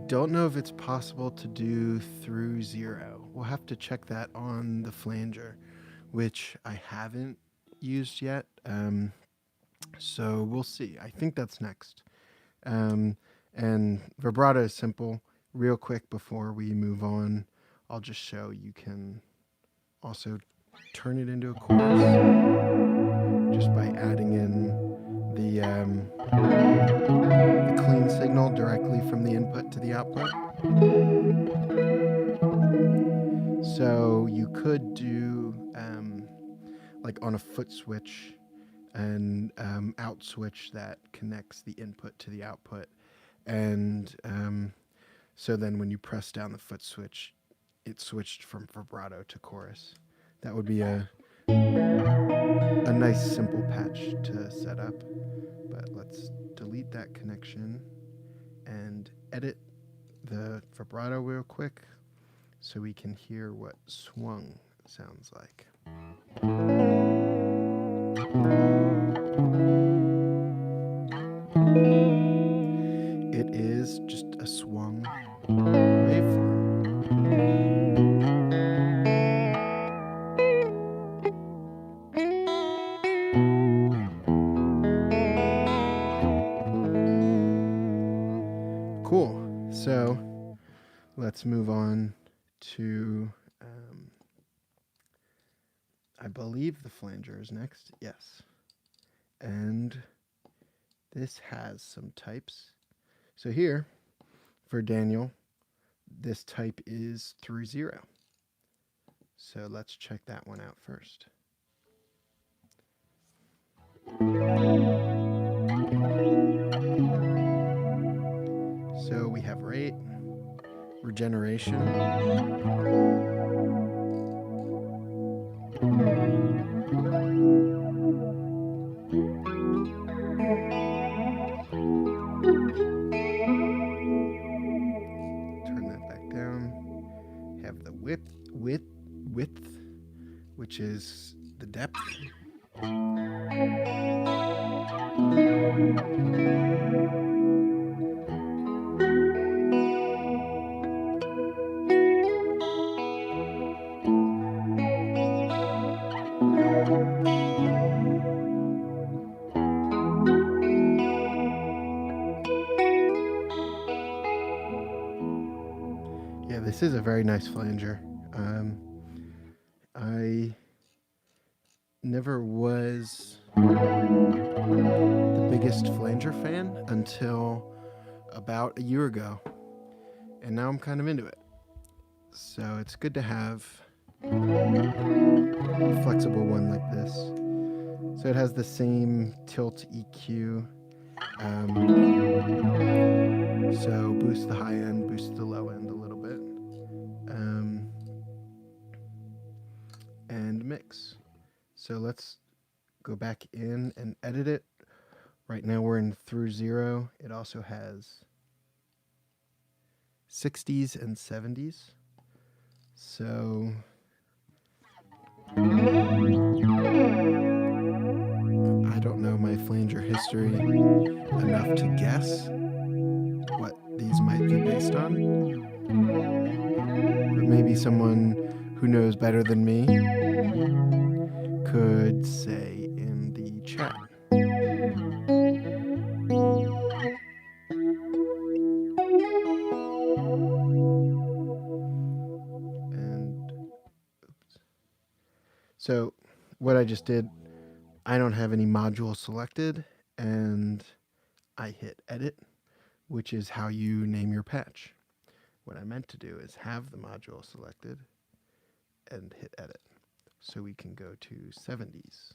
Don't know if it's possible to do through 0. We'll have to check that on the flanger, which I haven't used yet. So we'll see. I think that's next. And vibrato is simple. Real quick before we move on, I'll just show you can also turn it into a chorus just by adding in the clean signal directly from the input to the output. So you could on a foot switch and out switch that connects the input to the output. And so then when you press down the foot switch, it switched from vibrato to chorus. That would be a nice simple patch to set up. But let's delete that connection and edit the vibrato real quick so we can hear what swung sounds like. It is just a swung waveform. Cool. So let's move on to, I believe the flanger is next. Yes. And this has some types. So here, for Daniel, this type is through 0. So let's check that one out first. So we have rate, regeneration, turn that back down, have the width, which is the depth. Yeah, this is a very nice flanger. I never was the biggest flanger fan until about a year ago, and now I'm kind of into it. So it's good to have a flexible one like this. So it has the same tilt EQ. So boost the high end, boost the low end a little bit. And mix. So let's go back in and edit it. Right now we're in through 0. It also has 60s and 70s. So I don't know my flanger history enough to guess what these might be based on. But maybe someone who knows better than me could say in the chat. And oops. So what I just did, I don't have any module selected, and I hit edit, which is how you name your patch. What I meant to do is have the module selected and hit edit. So we can go to 70s.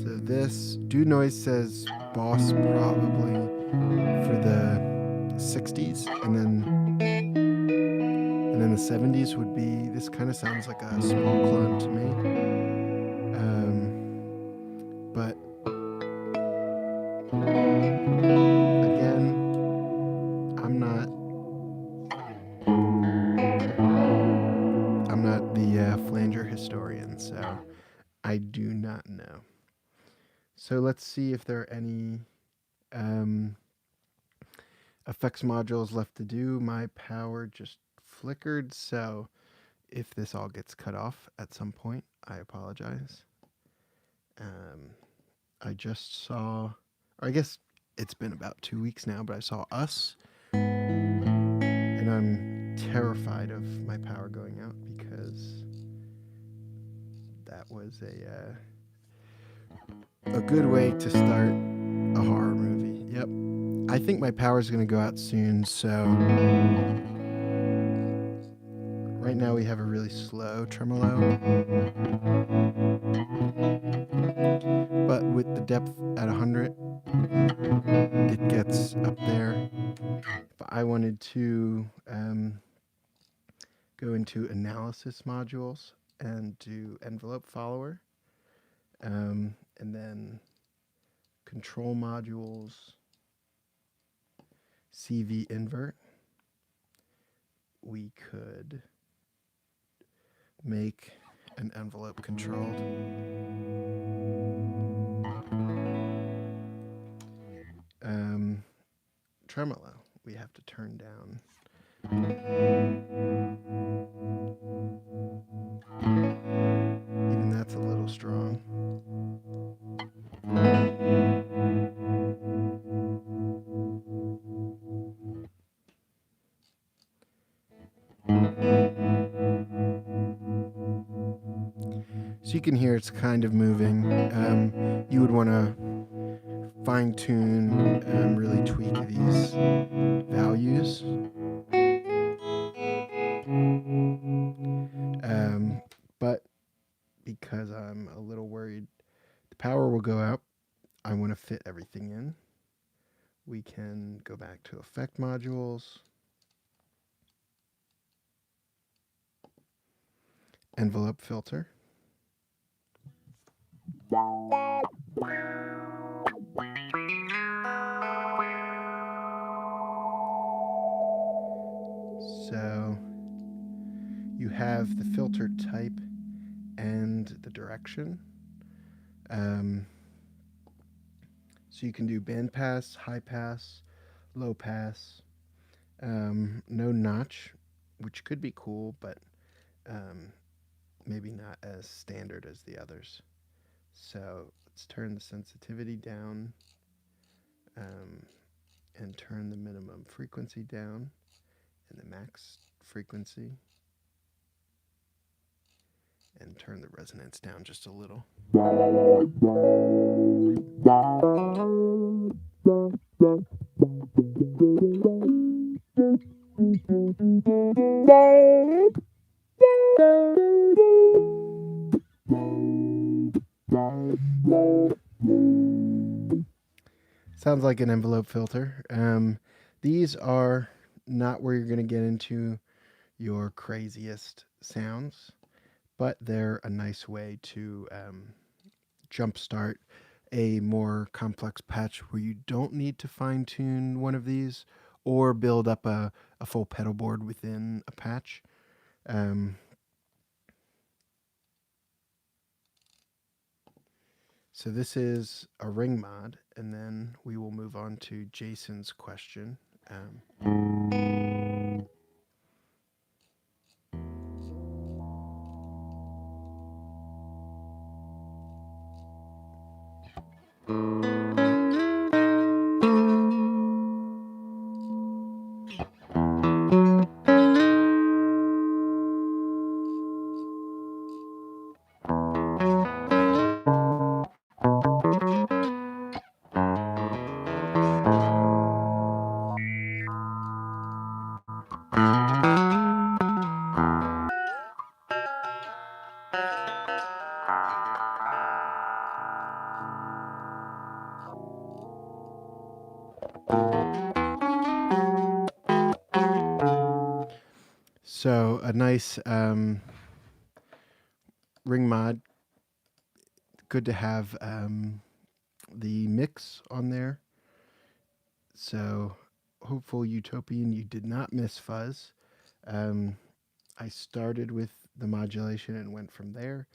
So this do noise says boss probably for the 60s, and then the 70s would be, this kind of sounds like a small clone to me. But again, I'm not the flanger historian, so I do not know. So let's see if there are any effects modules left to do. My power just flickered, so if this all gets cut off at some point, I apologize. I just saw, or I guess it's been about 2 weeks now, but I saw Us, and I'm terrified of my power going out because that was a good way to start a horror movie. Yep. I think my power is going to go out soon, so right Right now we have a really slow tremolo, but with the depth at 100, it gets up there. But I wanted to go into analysis modules and do envelope follower, and then control modules, CV invert. We could make an envelope controlled. Tremolo, we have to turn down. Even that's a little strong. So you can hear it's kind of moving. You would want to fine tune, really tweak these values. But because I'm a little worried the power will go out, I want to fit everything in. We can go back to effect modules, envelope filter. So you have the filter type and the direction. So you can do band pass, high pass, low pass, no notch, which could be cool, but maybe not as standard as the others. So let's turn the sensitivity down, and turn the minimum frequency down and the max frequency, and turn the resonance down just a little. Sounds like an envelope filter. These are not where you're going to get into your craziest sounds, but they're a nice way to jumpstart a more complex patch where you don't need to fine tune one of these or build up a full pedal board within a patch. So this is a ring mod, and then we will move on to Jason's question. So a nice ring mod. Good to have the mix on there. So hopeful Utopian, you did not miss fuzz. I started with the modulation and went from there.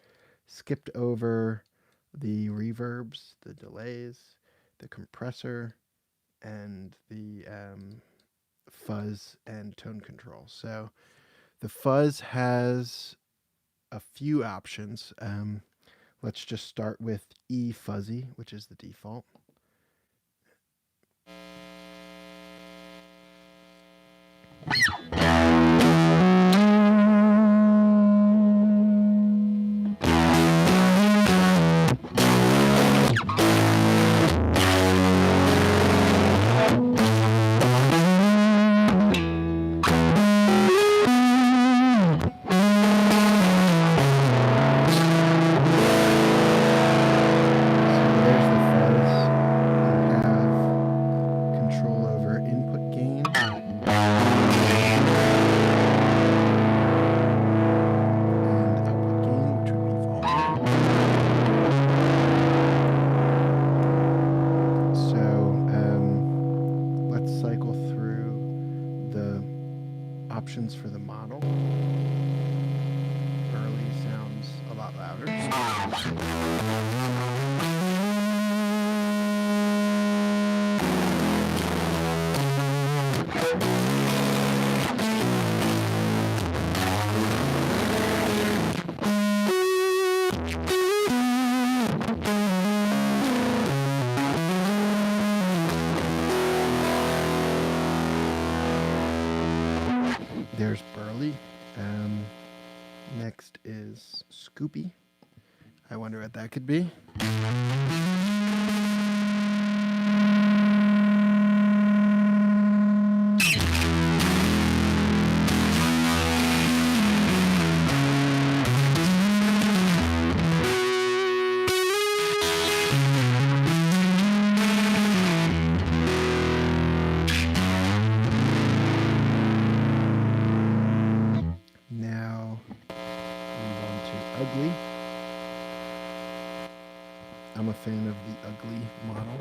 Skipped over the reverbs, the delays, the compressor, and the fuzz and tone control. So the fuzz has a few options. Let's just start with E fuzzy, which is the default. There's Burley. Next is Scoopy. I wonder what that could be. Now, move on to Ugly. I'm a fan of the Ugly model.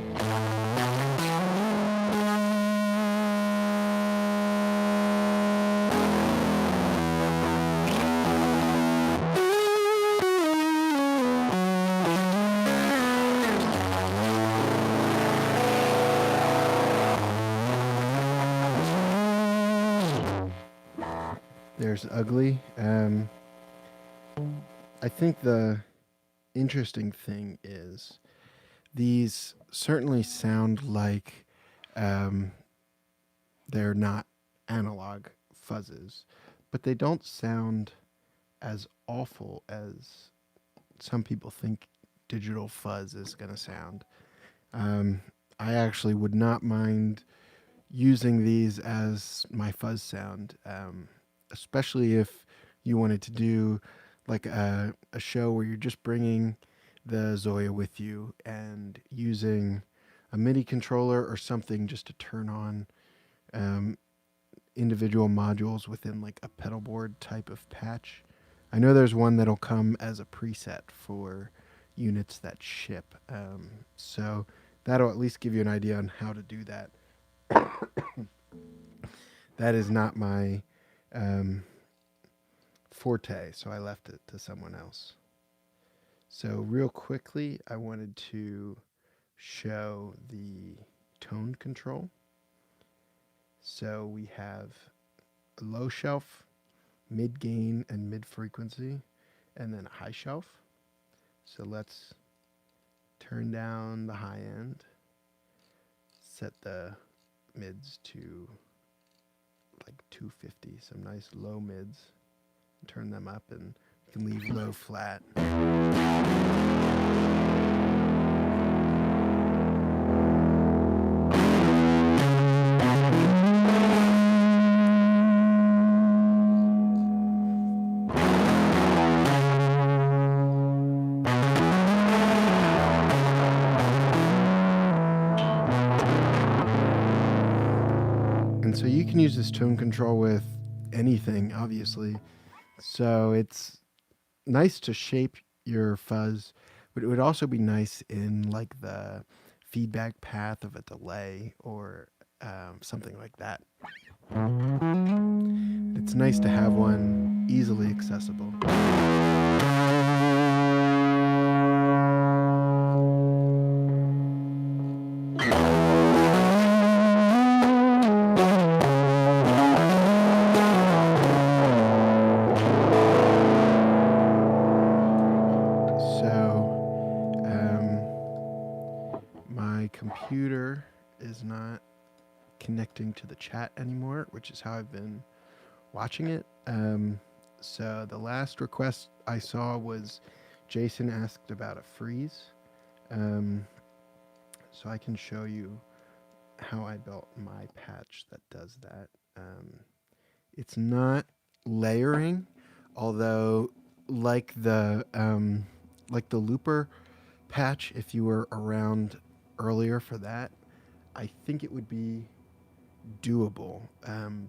There's Ugly. I think the interesting thing is these certainly sound like they're not analog fuzzes, but they don't sound as awful as some people think digital fuzz is going to sound. I actually would not mind using these as my fuzz sound, especially if you wanted to do like a show where you're just bringing the ZOIA with you and using a MIDI controller or something just to turn on individual modules within like a pedal board type of patch. I know there's one that'll come as a preset for units that ship, so that'll at least give you an idea on how to do that. That is not my forte, so I left it to someone else. So real quickly, I wanted to show the tone control. So we have a low shelf, mid gain, and mid frequency, and then a high shelf. So let's turn down the high end, set the mids to like 250, some nice low mids, turn them up, and you can leave low flat. And so you can use this tone control with anything, obviously. So it's nice to shape your fuzz, but it would also be nice in like the feedback path of a delay or something like that. It's nice to have one easily accessible. Computer is not connecting to the chat anymore, which is how I've been watching it. So the last request I saw was Jason asked about a freeze. So I can show you how I built my patch that does that. It's not layering, although like the looper patch, if you were around earlier for that, I think it would be doable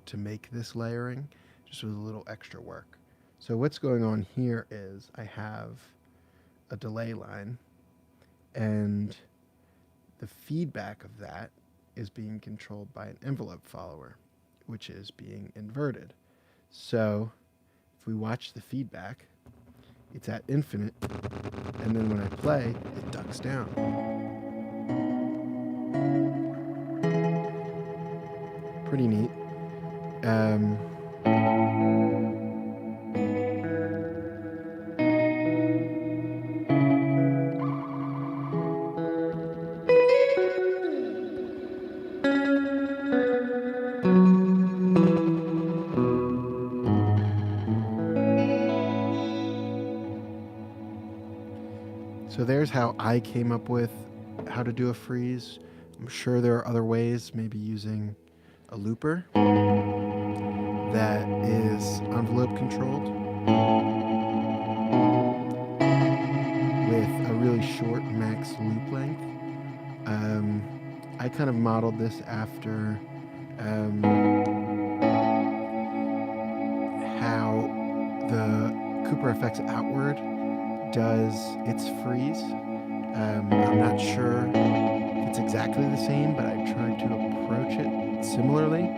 to make this layering just with a little extra work. So what's going on here is I have a delay line, and the feedback of that is being controlled by an envelope follower, which is being inverted. So if we watch the feedback, it's at infinite, and then when I play, it ducks down. Pretty neat. So there's how I came up with how to do a freeze. I'm sure there are other ways, maybe using a looper that is envelope controlled with a really short max loop length. I kind of modeled this after how the Cooper FX Outward does its freeze. I'm not sure if it's exactly the same, but I tried to approach it similarly.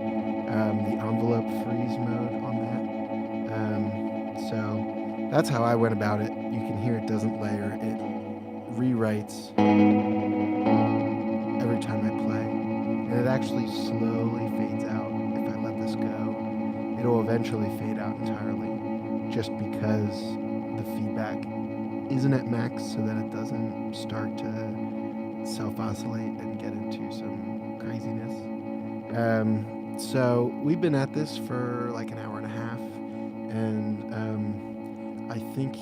The envelope freeze mode on that. So that's how I went about it. You can hear it doesn't layer. It rewrites every time I play. And it actually slowly fades out if I let this go. It'll eventually fade out entirely just because the feedback isn't at max, so that it doesn't start to self-oscillate and get into some craziness. So we've been at this for like an hour and a half, and I think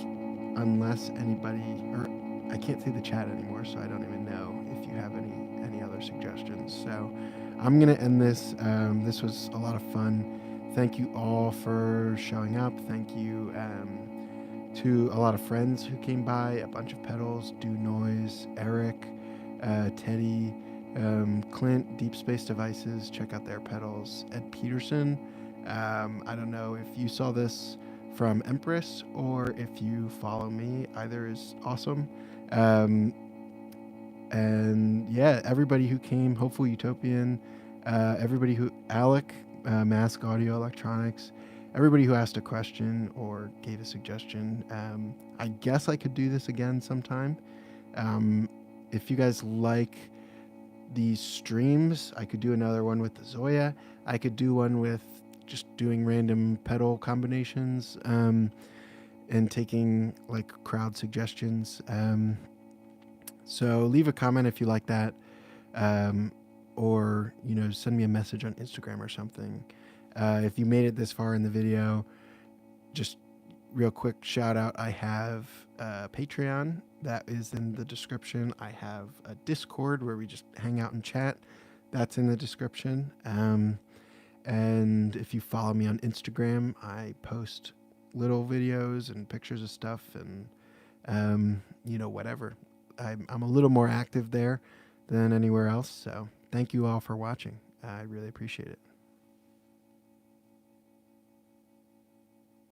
unless anybody, or I can't see the chat anymore, so I don't even know if you have any other suggestions. So I'm gonna end this. This was a lot of fun. Thank you all for showing up. Thank you to a lot of friends who came by, a bunch of pedals, Do Noise, Eric, Teddy, Clint, Deep Space Devices, check out their pedals, Ed Peterson. I don't know if you saw this from Empress or if you follow me, either is awesome. And yeah, everybody who came, Hopeful Utopian, everybody who, Alec, Mask Audio Electronics, everybody who asked a question or gave a suggestion. I guess I could do this again sometime. If you guys like these streams, I could do another one with the ZOIA. I could do one with just doing random pedal combinations and taking like crowd suggestions. So leave a comment if you like that, or send me a message on Instagram or something. If you made it this far in the video, just real quick shout out, I have a Patreon that is in the description. I have a Discord where we just hang out and chat. That's in the description. And if you follow me on Instagram, I post little videos and pictures of stuff and, whatever. I'm a little more active there than anywhere else. So thank you all for watching. I really appreciate it.